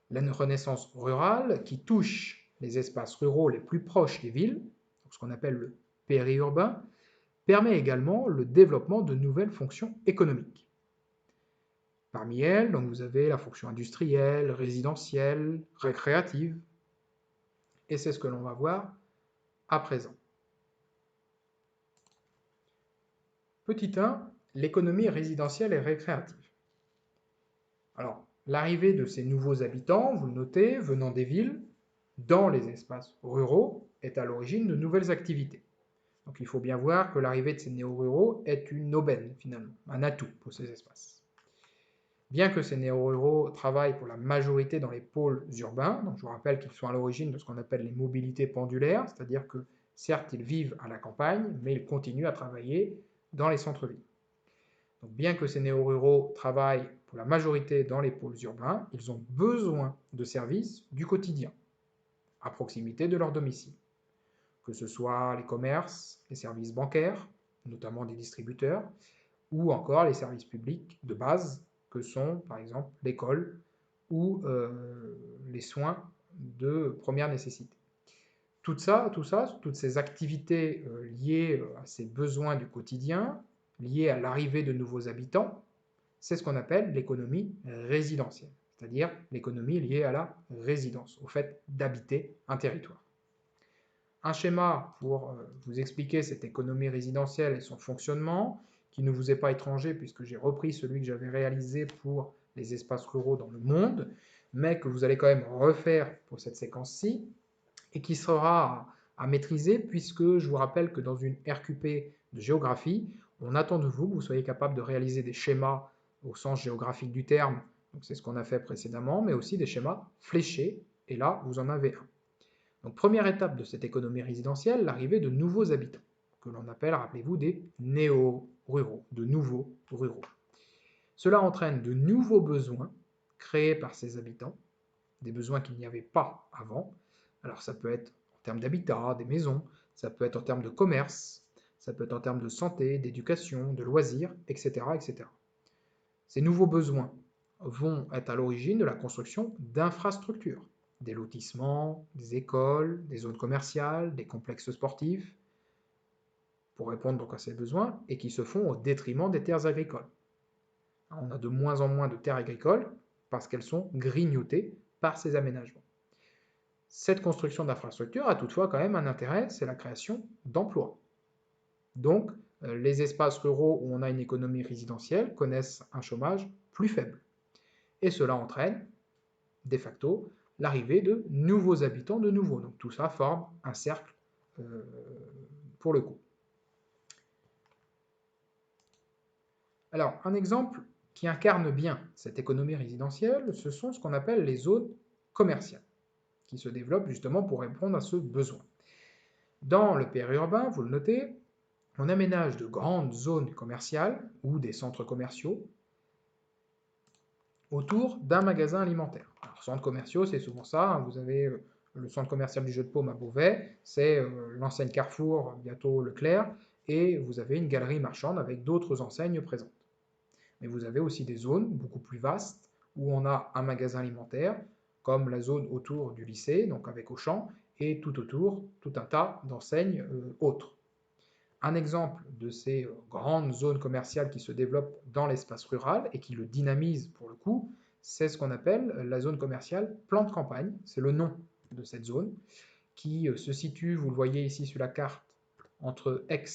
La renaissance rurale qui touche les espaces ruraux les plus proches des villes, donc ce qu'on appelle le périurbain, permet également le développement de nouvelles fonctions économiques. Parmi elles, donc vous avez la fonction industrielle, résidentielle, récréative, et c'est ce que l'on va voir à présent. Petit 1, l'économie résidentielle et récréative. Alors, l'arrivée de ces nouveaux habitants, vous le notez, venant des villes, dans les espaces ruraux, est à l'origine de nouvelles activités. Donc il faut bien voir que l'arrivée de ces néo-ruraux est une aubaine, finalement, un atout pour ces espaces. Bien que ces néo-ruraux travaillent pour la majorité dans les pôles urbains, donc je vous rappelle qu'ils sont à l'origine de ce qu'on appelle les mobilités pendulaires, c'est-à-dire que certes ils vivent à la campagne, mais ils continuent à travailler dans les centres-villes. Donc bien que ces néo-ruraux travaillent pour la majorité dans les pôles urbains, ils ont besoin de services du quotidien, à proximité de leur domicile. Que ce soit les commerces, les services bancaires, notamment des distributeurs, ou encore les services publics de base, que sont par exemple l'école ou les soins de première nécessité. Toutes ces activités liées à ces besoins du quotidien, liées à l'arrivée de nouveaux habitants, c'est ce qu'on appelle l'économie résidentielle, c'est-à-dire l'économie liée à la résidence, au fait d'habiter un territoire. Un schéma pour vous expliquer cette économie résidentielle et son fonctionnement, qui ne vous est pas étranger puisque j'ai repris celui que j'avais réalisé pour les espaces ruraux dans le monde, mais que vous allez quand même refaire pour cette séquence-ci, et qui sera à maîtriser puisque je vous rappelle que dans une RQP de géographie, on attend de vous que vous soyez capable de réaliser des schémas au sens géographique du terme, donc c'est ce qu'on a fait précédemment, mais aussi des schémas fléchés, et là vous en avez un. Donc première étape de cette économie résidentielle, l'arrivée de nouveaux habitants, que l'on appelle, rappelez-vous, des néo-ruraux, de nouveaux ruraux. Cela entraîne de nouveaux besoins créés par ces habitants, des besoins qu'il n'y avait pas avant. Alors ça peut être en termes d'habitat, des maisons, ça peut être en termes de commerce, ça peut être en termes de santé, d'éducation, de loisirs, etc., etc. Ces nouveaux besoins vont être à l'origine de la construction d'infrastructures, des lotissements, des écoles, des zones commerciales, des complexes sportifs, pour répondre donc à ces besoins, et qui se font au détriment des terres agricoles. On a de moins en moins de terres agricoles parce qu'elles sont grignotées par ces aménagements. Cette construction d'infrastructures a toutefois quand même un intérêt, c'est la création d'emplois. Donc, les espaces ruraux où on a une économie résidentielle connaissent un chômage plus faible. Et cela entraîne, de facto, l'arrivée de nouveaux habitants de nouveau. Donc tout ça forme un cercle pour le coup. Alors, un exemple qui incarne bien cette économie résidentielle, ce sont ce qu'on appelle les zones commerciales, qui se développent justement pour répondre à ce besoin. Dans le périurbain, vous le notez, on aménage de grandes zones commerciales ou des centres commerciaux autour d'un magasin alimentaire. Alors, centres commerciaux, c'est souvent ça, hein. Vous avez le centre commercial du Jeu de Paume à Beauvais, c'est l'enseigne Carrefour, bientôt Leclerc, et vous avez une galerie marchande avec d'autres enseignes présentes. Mais vous avez aussi des zones beaucoup plus vastes où on a un magasin alimentaire, comme la zone autour du lycée, donc avec Auchan, et tout autour, tout un tas d'enseignes autres. Un exemple de ces grandes zones commerciales qui se développent dans l'espace rural et qui le dynamisent pour le coup, c'est ce qu'on appelle la zone commerciale plan de campagne, c'est le nom de cette zone, qui se situe, vous le voyez ici sur la carte, entre Aix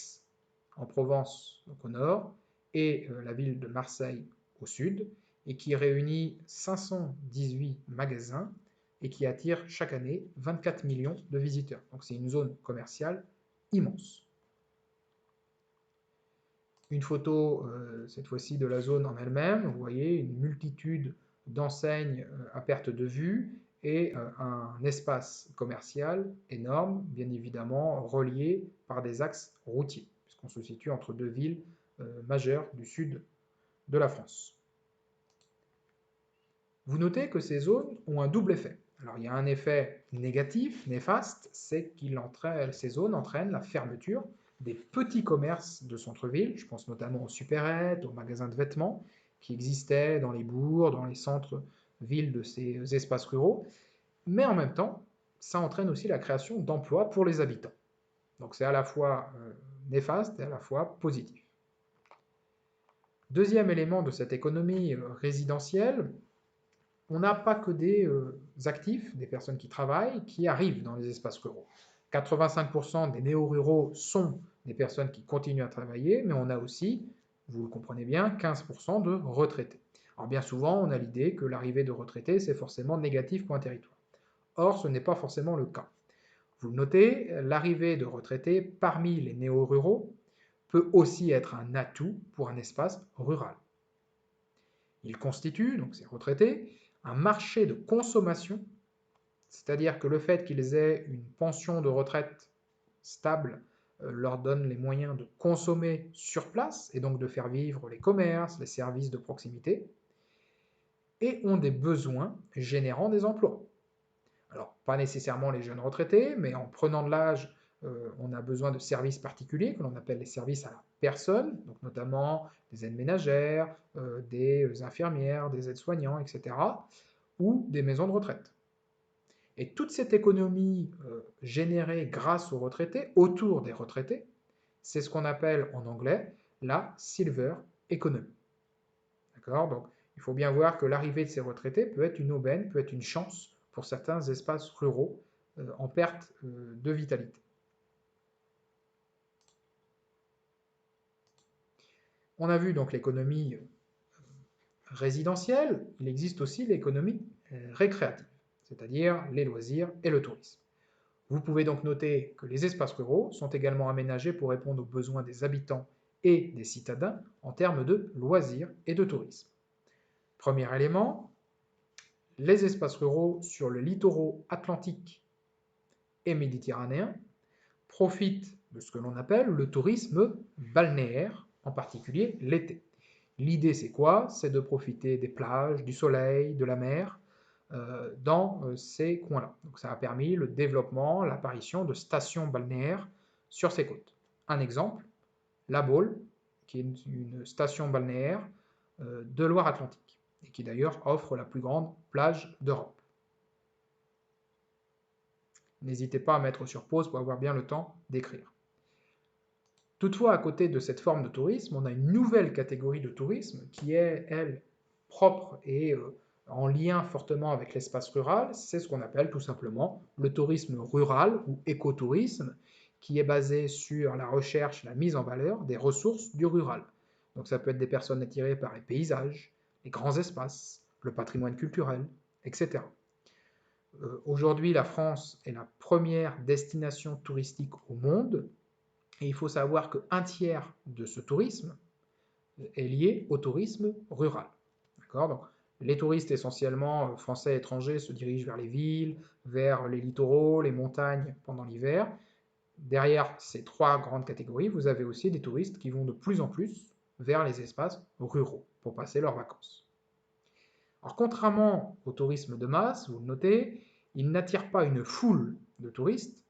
en Provence, donc au nord, et la ville de Marseille au sud, et qui réunit 518 magasins et qui attire chaque année 24 millions de visiteurs. Donc c'est une zone commerciale immense. Une photo, cette fois-ci, de la zone en elle-même. Vous voyez une multitude d'enseignes à perte de vue et un espace commercial énorme, bien évidemment relié par des axes routiers, puisqu'on se situe entre deux villes majeures du sud de la France. Vous notez que ces zones ont un double effet. Alors il y a un effet négatif, néfaste, c'est que ces zones entraînent la fermeture des petits commerces de centre-ville, je pense notamment aux supérettes, aux magasins de vêtements, qui existaient dans les bourgs, dans les centres-villes de ces espaces ruraux, mais en même temps, ça entraîne aussi la création d'emplois pour les habitants. Donc c'est à la fois néfaste et à la fois positif. Deuxième élément de cette économie résidentielle, on n'a pas que des actifs, des personnes qui travaillent, qui arrivent dans les espaces ruraux. 85% des néo-ruraux sont des personnes qui continuent à travailler, mais on a aussi, vous le comprenez bien, 15% de retraités. Alors bien souvent, on a l'idée que l'arrivée de retraités, c'est forcément négatif pour un territoire. Or, ce n'est pas forcément le cas. Vous le notez, l'arrivée de retraités parmi les néo-ruraux peut aussi être un atout pour un espace rural. Ils constituent, donc ces retraités, un marché de consommation, c'est-à-dire que le fait qu'ils aient une pension de retraite stable leur donne les moyens de consommer sur place et donc de faire vivre les commerces, les services de proximité, et ont des besoins générant des emplois. Alors, pas nécessairement les jeunes retraités, mais en prenant de l'âge, on a besoin de services particuliers que l'on appelle les services à la personne, donc notamment des aides ménagères, des infirmières, des aides-soignants, etc., ou des maisons de retraite. Et toute cette économie générée grâce aux retraités, autour des retraités, c'est ce qu'on appelle en anglais la silver economy. D'accord? Donc, il faut bien voir que l'arrivée de ces retraités peut être une aubaine, peut être une chance pour certains espaces ruraux en perte de vitalité. On a vu donc l'économie résidentielle, il existe aussi l'économie récréative, c'est-à-dire les loisirs et le tourisme. Vous pouvez donc noter que les espaces ruraux sont également aménagés pour répondre aux besoins des habitants et des citadins en termes de loisirs et de tourisme. Premier élément, les espaces ruraux sur le littoral atlantique et méditerranéen profitent de ce que l'on appelle le tourisme balnéaire, en particulier l'été. L'idée c'est quoi? C'est de profiter des plages, du soleil, de la mer, dans ces coins-là. Donc ça a permis le développement, l'apparition de stations balnéaires sur ces côtes. Un exemple, La Baule, qui est une station balnéaire de Loire-Atlantique, et qui d'ailleurs offre la plus grande plage d'Europe. N'hésitez pas à mettre sur pause pour avoir bien le temps d'écrire. Toutefois, à côté de cette forme de tourisme, on a une nouvelle catégorie de tourisme qui est, elle, propre et en lien fortement avec l'espace rural, c'est ce qu'on appelle tout simplement le tourisme rural ou écotourisme, qui est basé sur la recherche, la mise en valeur des ressources du rural. Donc ça peut être des personnes attirées par les paysages, les grands espaces, le patrimoine culturel, etc. Aujourd'hui, la France est la première destination touristique au monde, et il faut savoir qu'un tiers de ce tourisme est lié au tourisme rural. D'accord? Donc, les touristes essentiellement français et étrangers se dirigent vers les villes, vers les littoraux, les montagnes pendant l'hiver, Derrière ces trois grandes catégories, vous avez aussi des touristes qui vont de plus en plus vers les espaces ruraux pour passer leurs vacances. Alors, contrairement au tourisme de masse, vous le notez, il n'attire pas une foule de touristes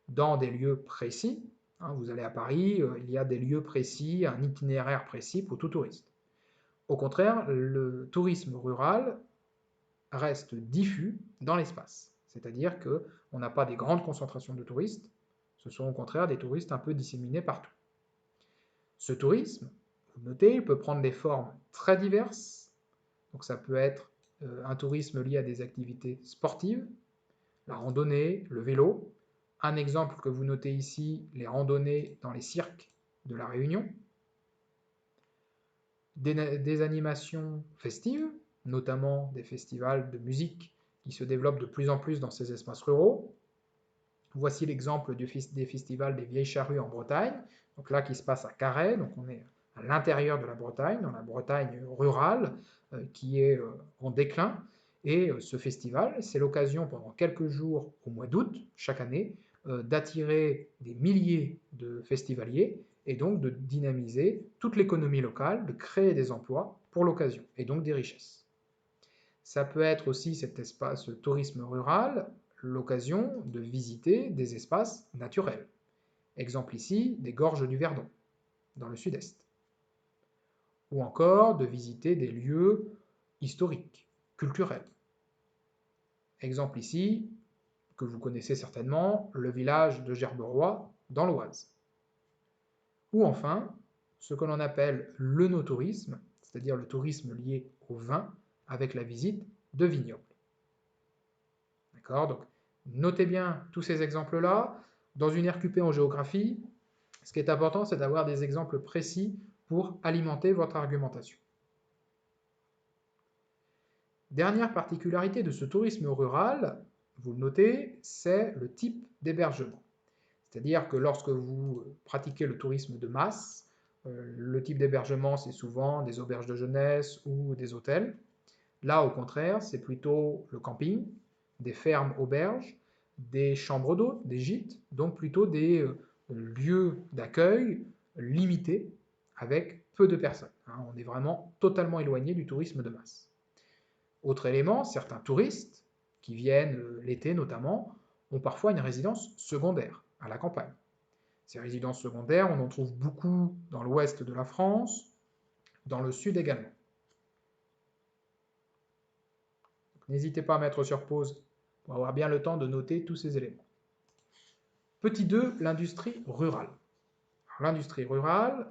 dans des lieux précis. Vous allez à Paris, il y a des lieux précis, un itinéraire précis pour tout touriste. Au contraire, le tourisme rural reste diffus dans l'espace. C'est-à-dire qu'on n'a pas des grandes concentrations de touristes, ce sont au contraire des touristes un peu disséminés partout. Ce tourisme, vous notez, il peut prendre des formes très diverses. Donc ça peut être un tourisme lié à des activités sportives, la randonnée, le vélo. Un exemple que vous notez ici, les randonnées dans les cirques de La Réunion. Des animations festives, notamment des festivals de musique qui se développent de plus en plus dans ces espaces ruraux. Voici l'exemple des festivals des Vieilles Charrues en Bretagne, donc là qui se passe à Carhaix, donc on est à l'intérieur de la Bretagne, dans la Bretagne rurale, qui est en déclin. Et ce festival, c'est l'occasion pendant quelques jours au mois d'août, chaque année, d'attirer des milliers de festivaliers et donc de dynamiser toute l'économie locale, de créer des emplois pour l'occasion et donc des richesses. Ça peut être aussi cet espace tourisme rural, l'occasion de visiter des espaces naturels. Exemple ici, des gorges du Verdon, dans le sud-est. Ou encore de visiter des lieux historiques, culturels. Exemple ici, que vous connaissez certainement, le village de Gerberoy, dans l'Oise. Ou enfin, ce que l'on appelle l'œnotourisme, c'est-à-dire le tourisme lié au vin, avec la visite de vignobles. D'accord? Donc, notez bien tous ces exemples-là. Dans une RQP en géographie, ce qui est important, c'est d'avoir des exemples précis pour alimenter votre argumentation. Dernière particularité de ce tourisme rural, vous le notez, c'est le type d'hébergement. C'est-à-dire que lorsque vous pratiquez le tourisme de masse, le type d'hébergement, c'est souvent des auberges de jeunesse ou des hôtels. Là, au contraire, c'est plutôt le camping, des fermes auberges, des chambres d'hôtes, des gîtes, donc plutôt des lieux d'accueil limités avec peu de personnes. On est vraiment totalement éloigné du tourisme de masse. Autre élément, certains touristes, qui viennent l'été notamment, ont parfois une résidence secondaire à la campagne. Ces résidences secondaires, on en trouve beaucoup dans l'ouest de la France, dans le sud également. N'hésitez pas à mettre sur pause pour avoir bien le temps de noter tous ces éléments. Petit 2, l'industrie rurale. L'industrie rurale,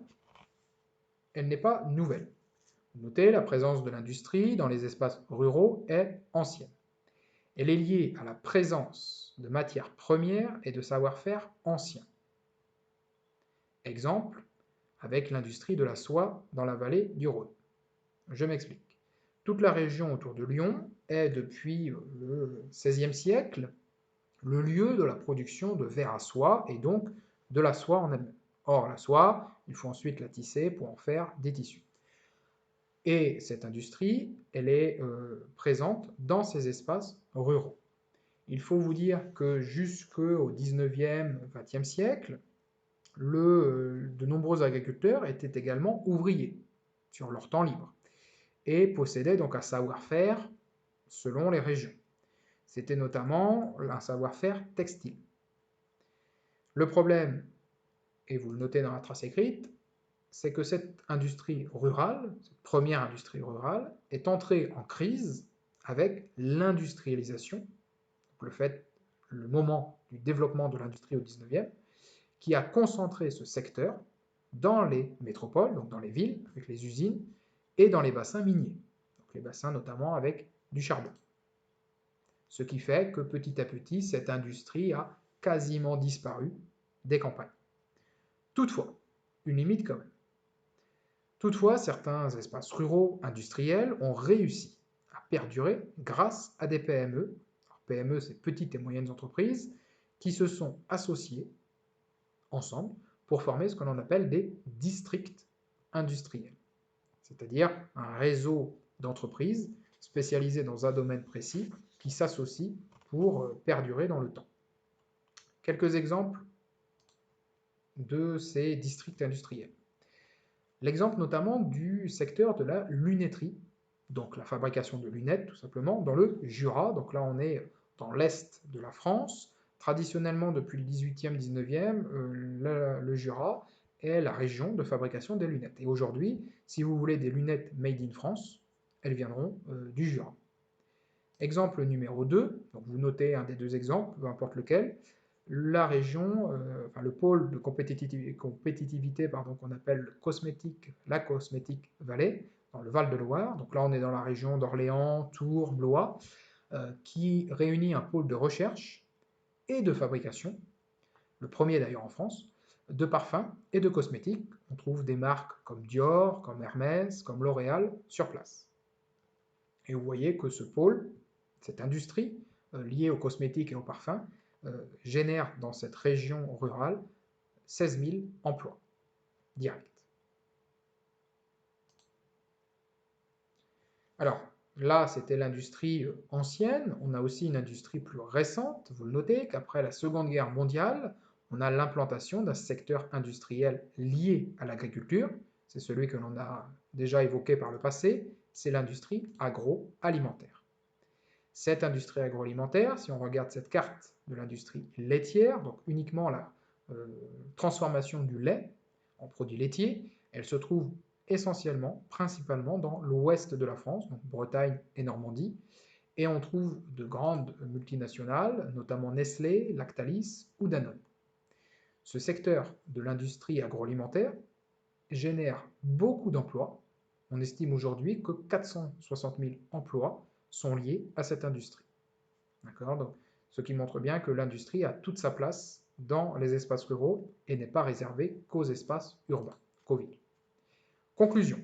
elle n'est pas nouvelle. Notez, la présence de l'industrie dans les espaces ruraux est ancienne. Elle est liée à la présence de matières premières et de savoir-faire anciens. Exemple, avec l'industrie de la soie dans la vallée du Rhône. Je m'explique. Toute la région autour de Lyon est, depuis le XVIe siècle, le lieu de la production de verre à soie et donc de la soie en elle-même. Or, la soie, il faut ensuite la tisser pour en faire des tissus. Et cette industrie, elle est présente dans ces espaces ruraux. Il faut vous dire que jusqu'au 19e, 20e siècle, de nombreux agriculteurs étaient également ouvriers sur leur temps libre et possédaient donc un savoir-faire selon les régions. C'était notamment un savoir-faire textile. Le problème, et vous le notez dans la trace écrite, c'est que cette industrie rurale, cette première industrie rurale, est entrée en crise avec l'industrialisation, le moment du développement de l'industrie au 19e, qui a concentré ce secteur dans les métropoles, donc dans les villes, avec les usines, et dans les bassins miniers, donc les bassins notamment avec du charbon. Ce qui fait que petit à petit, cette industrie a quasiment disparu des campagnes. Toutefois, une limite quand même. Toutefois, certains espaces ruraux industriels ont réussi à perdurer grâce à des PME. Alors, PME, c'est petites et moyennes entreprises, qui se sont associées ensemble pour former ce que l'on appelle des districts industriels, c'est-à-dire un réseau d'entreprises spécialisées dans un domaine précis qui s'associent pour perdurer dans le temps. quelques exemples de ces districts industriels. L'exemple notamment du secteur de la lunetterie, donc la fabrication de lunettes tout simplement, dans le Jura. Donc là on est dans l'est de la France. Traditionnellement depuis le 18e, 19e, le Jura est la région de fabrication des lunettes. Et aujourd'hui, si vous voulez des lunettes made in France, elles viendront du Jura. Exemple numéro 2, donc vous notez un des deux exemples, peu importe lequel, la région, le pôle de compétitivité qu'on appelle la Cosmétique Valley, dans le Val-de-Loire. Donc là, on est dans la région d'Orléans, Tours, Blois, qui réunit un pôle de recherche et de fabrication, le premier d'ailleurs en France, de parfums et de cosmétiques. On trouve des marques comme Dior, comme Hermès, comme L'Oréal sur place. Et vous voyez que ce pôle, cette industrie liée aux cosmétiques et aux parfums, génère dans cette région rurale 16 000 emplois directs. Alors là, c'était l'industrie ancienne. On a aussi une industrie plus récente. Vous le notez qu'après la Seconde Guerre mondiale, on a l'implantation d'un secteur industriel lié à l'agriculture. C'est celui que l'on a déjà évoqué par le passé. C'est l'industrie agroalimentaire. Cette industrie agroalimentaire, si on regarde cette carte de l'industrie laitière, donc uniquement la transformation du lait en produits laitiers, elle se trouve essentiellement, principalement dans l'ouest de la France, donc Bretagne et Normandie, et on trouve de grandes multinationales, notamment Nestlé, Lactalis ou Danone. Ce secteur de l'industrie agroalimentaire génère beaucoup d'emplois. On estime aujourd'hui que 460 000 emplois sont liés à cette industrie. D'accord ? Donc, ce qui montre bien que l'industrie a toute sa place dans les espaces ruraux et n'est pas réservée qu'aux espaces urbains, qu'aux villes. Conclusion.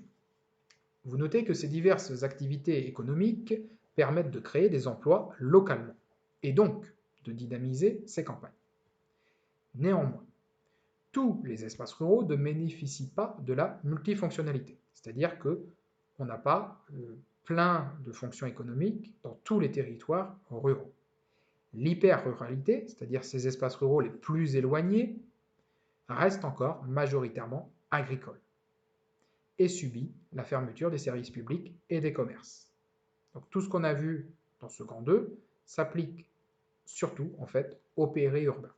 Vous notez que ces diverses activités économiques permettent de créer des emplois localement et donc de dynamiser ces campagnes. Néanmoins, tous les espaces ruraux ne bénéficient pas de la multifonctionnalité, c'est-à-dire qu'on n'a pas plein de fonctions économiques dans tous les territoires ruraux. L'hyper-ruralité, c'est-à-dire ces espaces ruraux les plus éloignés, reste encore majoritairement agricole et subit la fermeture des services publics et des commerces. Donc tout ce qu'on a vu dans ce grand 2 s'applique surtout en fait au périurbain.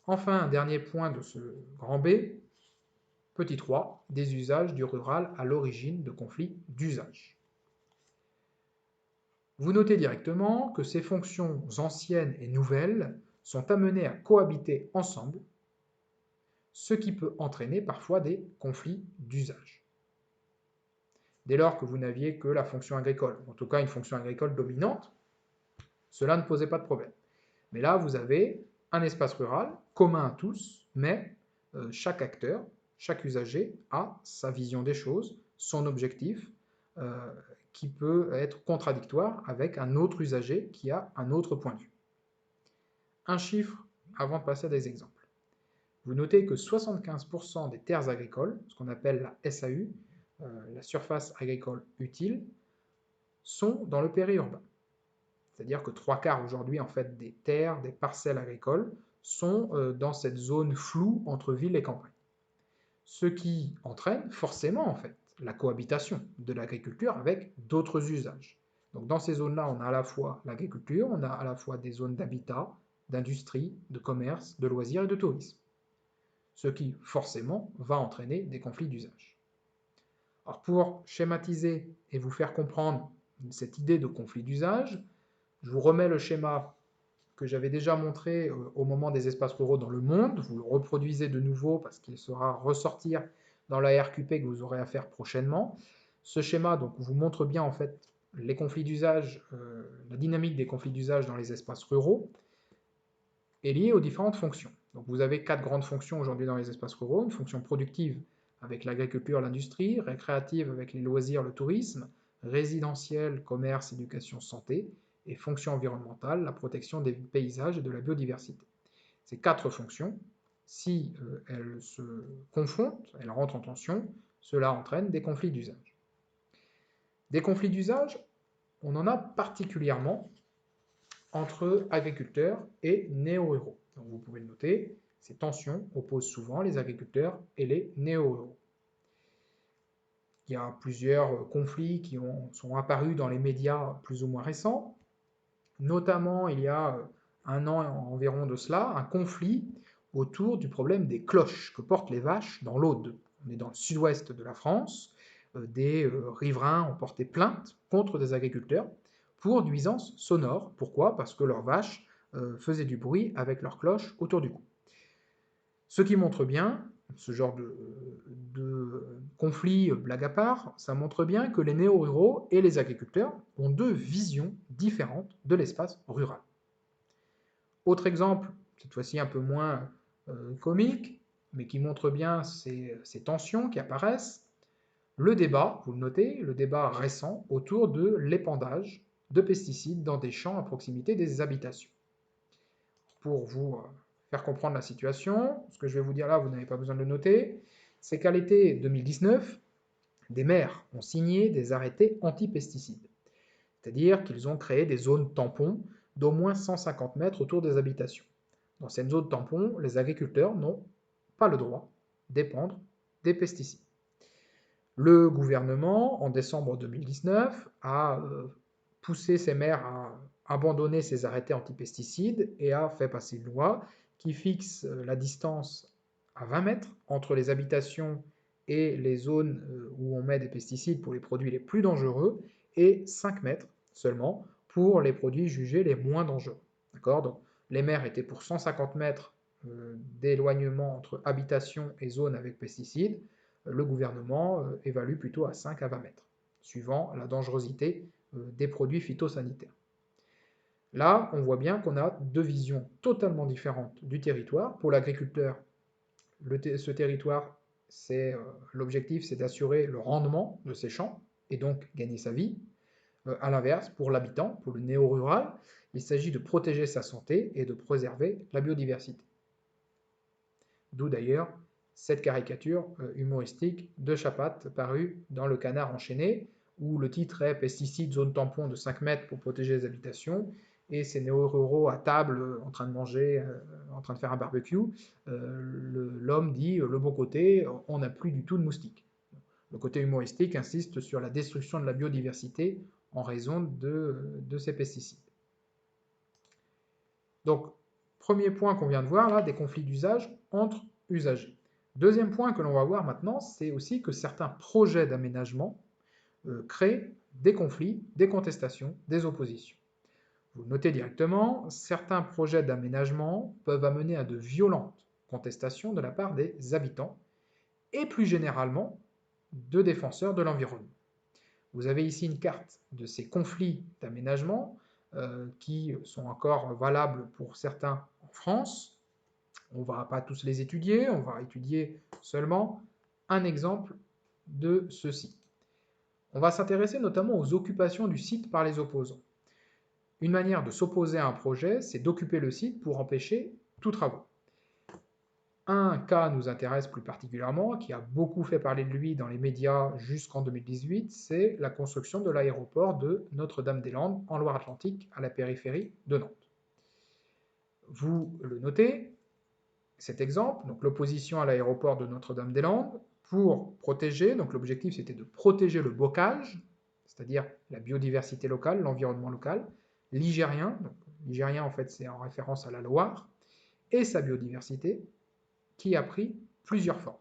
Enfin, un dernier point de ce grand B, petit 3, des usages du rural à l'origine de conflits d'usage. Vous notez directement que ces fonctions anciennes et nouvelles sont amenées à cohabiter ensemble, ce qui peut entraîner parfois des conflits d'usage. Dès lors que vous n'aviez que la fonction agricole, en tout cas une fonction agricole dominante, cela ne posait pas de problème. Mais là, vous avez un espace rural commun à tous, mais chaque acteur, chaque usager a sa vision des choses, son objectif, qui peut être contradictoire avec un autre usager qui a un autre point de vue. Un chiffre avant de passer à des exemples. Vous notez que 75% des terres agricoles, ce qu'on appelle la SAU, la surface agricole utile, sont dans le périurbain. C'est-à-dire que 3/4 aujourd'hui en fait des terres, des parcelles agricoles sont dans cette zone floue entre ville et campagne. Ce qui entraîne forcément en fait la cohabitation de l'agriculture avec d'autres usages. Donc dans ces zones-là, on a à la fois l'agriculture, on a à la fois des zones d'habitat, d'industrie, de commerce, de loisirs et de tourisme. Ce qui forcément va entraîner des conflits d'usage. Alors pour schématiser et vous faire comprendre cette idée de conflit d'usage, je vous remets le schéma que j'avais déjà montré au moment des espaces ruraux dans le monde. Vous le reproduisez de nouveau parce qu'il sera ressortir dans la RQP que vous aurez à faire prochainement. Ce schéma donc, vous montre bien en fait les conflits d'usage, la dynamique des conflits d'usage dans les espaces ruraux est liée aux différentes fonctions. Donc vous avez 4 grandes fonctions aujourd'hui dans les espaces ruraux. Une fonction productive avec l'agriculture, l'industrie, récréative avec les loisirs, le tourisme, résidentielle, commerce, éducation, santé, et fonction environnementale, la protection des paysages et de la biodiversité. Ces 4 fonctions, si elles se confrontent, elles rentrent en tension, cela entraîne des conflits d'usage. Des conflits d'usage, on en a particulièrement entre agriculteurs et néo-ruraux. Donc vous pouvez le noter, ces tensions opposent souvent les agriculteurs et les néo-ruraux. Il y a plusieurs conflits qui sont apparus dans les médias plus ou moins récents. Notamment, il y a un an environ de cela, un conflit autour du problème des cloches que portent les vaches dans l'Aude. On est dans le sud-ouest de la France. Des riverains ont porté plainte contre des agriculteurs pour nuisances sonores. Pourquoi? Parce que leurs vaches faisaient du bruit avec leurs cloches autour du cou. Ce qui montre bien, ce genre de conflit, blague à part, ça montre bien que les néo-ruraux et les agriculteurs ont deux visions différentes de l'espace rural. Autre exemple, cette fois-ci un peu moins comique, mais qui montre bien ces tensions qui apparaissent, le débat, vous le notez, le débat récent autour de l'épandage de pesticides dans des champs à proximité des habitations. Pour vous faire comprendre la situation, ce que je vais vous dire là, vous n'avez pas besoin de le noter, c'est qu'à l'été 2019, des maires ont signé des arrêtés anti-pesticides. C'est-à-dire qu'ils ont créé des zones tampons d'au moins 150 mètres autour des habitations. Dans cette zone tampon, les agriculteurs n'ont pas le droit d'épandre des pesticides. Le gouvernement, en décembre 2019, a poussé ces maires à abandonner ces arrêtés anti-pesticides et a fait passer une loi qui fixe la distance à 20 mètres entre les habitations et les zones où on met des pesticides pour les produits les plus dangereux et 5 mètres seulement pour les produits jugés les moins dangereux. D'accord? Donc les maires étaient pour 150 mètres d'éloignement entre habitations et zones avec pesticides. Le gouvernement évalue plutôt à 5 à 20 mètres, suivant la dangerosité des produits phytosanitaires. Là, on voit bien qu'on a deux visions totalement différentes du territoire. Pour l'agriculteur, ce territoire, l'objectif, c'est d'assurer le rendement de ses champs et donc gagner sa vie. À l'inverse, pour l'habitant, pour le néo-rural, il s'agit de protéger sa santé et de préserver la biodiversité. D'où d'ailleurs cette caricature humoristique de Chapat parue dans Le Canard enchaîné, où le titre est Pesticides, zone tampon de 5 mètres pour protéger les habitations, et ces néo-ruraux à table en train de manger, en train de faire un barbecue, l'homme dit le bon côté, on n'a plus du tout de moustiques. Le côté humoristique insiste sur la destruction de la biodiversité en raison de ces pesticides. Donc, premier point qu'on vient de voir là, des conflits d'usage entre usagers. Deuxième point que l'on va voir maintenant, c'est aussi que certains projets d'aménagement créent des conflits, des contestations, des oppositions. Vous le notez directement, certains projets d'aménagement peuvent amener à de violentes contestations de la part des habitants et plus généralement de défenseurs de l'environnement. Vous avez ici une carte de ces conflits d'aménagement qui sont encore valables pour certains en France. On ne va pas tous les étudier, on va étudier seulement un exemple de ceci. On va s'intéresser notamment aux occupations du site par les opposants. Une manière de s'opposer à un projet, c'est d'occuper le site pour empêcher tout travaux. Un cas nous intéresse plus particulièrement, qui a beaucoup fait parler de lui dans les médias jusqu'en 2018, c'est la construction de l'aéroport de Notre-Dame-des-Landes en Loire-Atlantique, à la périphérie de Nantes. Vous le notez, cet exemple, donc l'opposition à l'aéroport de Notre-Dame-des-Landes, pour protéger, donc l'objectif c'était de protéger le bocage, c'est-à-dire la biodiversité locale, l'environnement local, ligérien, donc ligérien en fait c'est en référence à la Loire, et sa biodiversité, qui a pris plusieurs formes.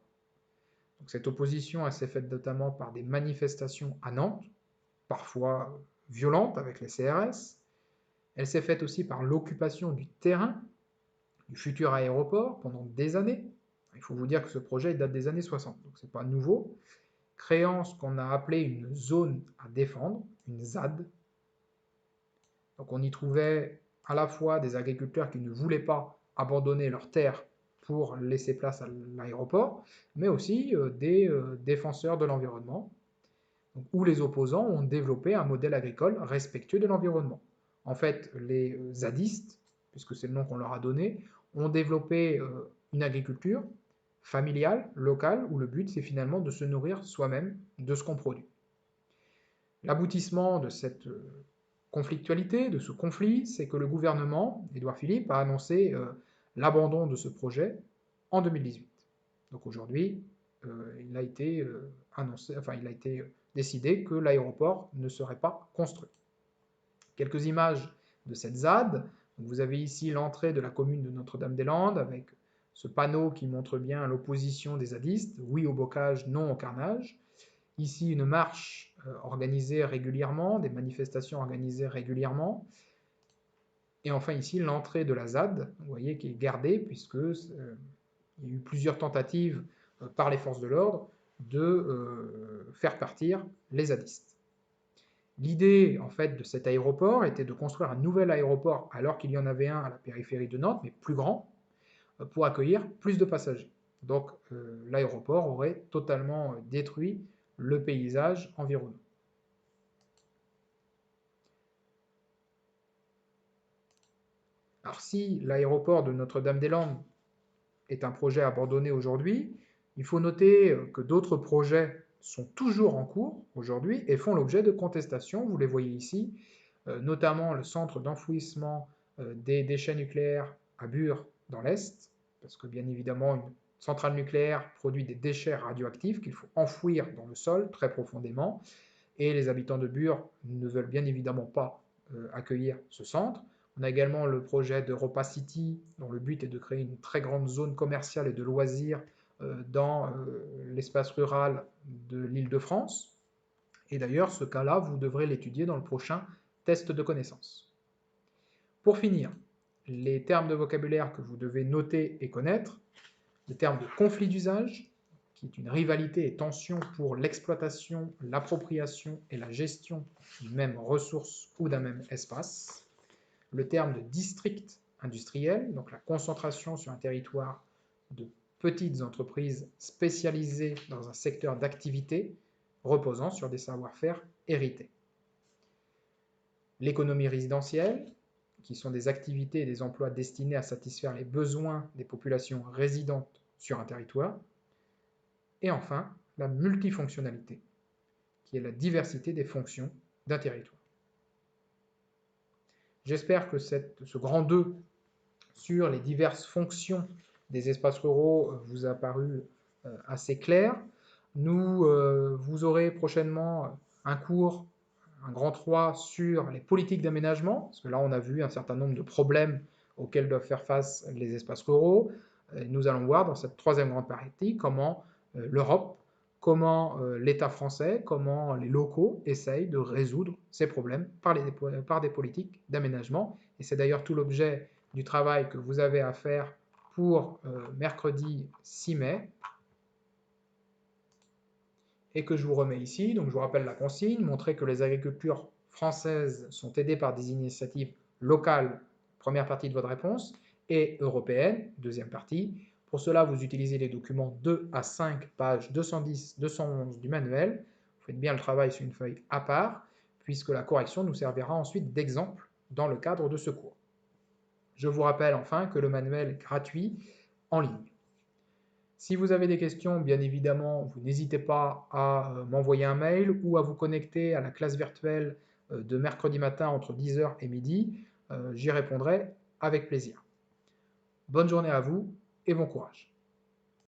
Donc cette opposition s'est faite notamment par des manifestations à Nantes, parfois violentes avec les CRS. Elle s'est faite aussi par l'occupation du terrain du futur aéroport pendant des années. Il faut vous dire que ce projet date des années 60, donc ce n'est pas nouveau, créant ce qu'on a appelé une zone à défendre, une ZAD. Donc on y trouvait à la fois des agriculteurs qui ne voulaient pas abandonner leurs terres pour laisser place à l'aéroport, mais aussi des défenseurs de l'environnement, où les opposants ont développé un modèle agricole respectueux de l'environnement. En fait, les zadistes, puisque c'est le nom qu'on leur a donné, ont développé une agriculture familiale, locale, où le but c'est finalement de se nourrir soi-même de ce qu'on produit. L'aboutissement de cette conflictualité de ce conflit, c'est que le gouvernement, Édouard Philippe, a annoncé l'abandon de ce projet en 2018. Donc aujourd'hui, il a été annoncé, enfin il a été décidé que l'aéroport ne serait pas construit. Quelques images de cette ZAD. Vous avez ici l'entrée de la commune de Notre-Dame-des-Landes avec ce panneau qui montre bien l'opposition des zadistes, oui au bocage, non au carnage. Ici, une marche organisée régulièrement, des manifestations organisées régulièrement. Et enfin ici, l'entrée de la ZAD, vous voyez, qui est gardée, puisque il y a eu plusieurs tentatives par les forces de l'ordre de faire partir les zadistes. L'idée, en fait, de cet aéroport était de construire un nouvel aéroport, alors qu'il y en avait un à la périphérie de Nantes, mais plus grand, pour accueillir plus de passagers. Donc l'aéroport aurait totalement détruit le paysage environnant. Alors si l'aéroport de Notre-Dame-des-Landes est un projet abandonné aujourd'hui, il faut noter que d'autres projets sont toujours en cours aujourd'hui et font l'objet de contestations, vous les voyez ici, notamment le centre d'enfouissement des déchets nucléaires à Bure dans l'Est, parce que bien évidemment une centrale nucléaire produit des déchets radioactifs qu'il faut enfouir dans le sol très profondément, et les habitants de Bure ne veulent bien évidemment pas accueillir ce centre. On a également le projet d'Europa City, dont le but est de créer une très grande zone commerciale et de loisirs dans l'espace rural de l'Île-de-France. Et d'ailleurs, ce cas-là, vous devrez l'étudier dans le prochain test de connaissances. Pour finir, les termes de vocabulaire que vous devez noter et connaître, le terme de conflit d'usage, qui est une rivalité et tension pour l'exploitation, l'appropriation et la gestion d'une même ressource ou d'un même espace, le terme de district industriel, donc la concentration sur un territoire de petites entreprises spécialisées dans un secteur d'activité reposant sur des savoir-faire hérités. L'économie résidentielle, qui sont des activités et des emplois destinés à satisfaire les besoins des populations résidentes sur un territoire. Et enfin, la multifonctionnalité, qui est la diversité des fonctions d'un territoire. J'espère que ce grand 2 sur les diverses fonctions des espaces ruraux vous a paru assez clair. Vous aurez prochainement un cours, un grand 3 sur les politiques d'aménagement, parce que là on a vu un certain nombre de problèmes auxquels doivent faire face les espaces ruraux. Nous allons voir dans cette troisième grande partie comment l'Europe, comment l'État français, comment les locaux essayent de résoudre ces problèmes par des politiques d'aménagement. Et c'est d'ailleurs tout l'objet du travail que vous avez à faire pour mercredi 6 mai, et que je vous remets ici. Donc je vous rappelle la consigne, montrer que les agricultures françaises sont aidées par des initiatives locales, première partie de votre réponse, et européennes, deuxième partie. Pour cela, vous utilisez les documents 2 à 5, pages 210-211 du manuel. Vous faites bien le travail sur une feuille à part, puisque la correction nous servira ensuite d'exemple dans le cadre de ce cours. Je vous rappelle enfin que le manuel est gratuit en ligne. Si vous avez des questions, bien évidemment, vous n'hésitez pas à m'envoyer un mail ou à vous connecter à la classe virtuelle de mercredi matin entre 10h et midi. J'y répondrai avec plaisir. Bonne journée à vous et bon courage.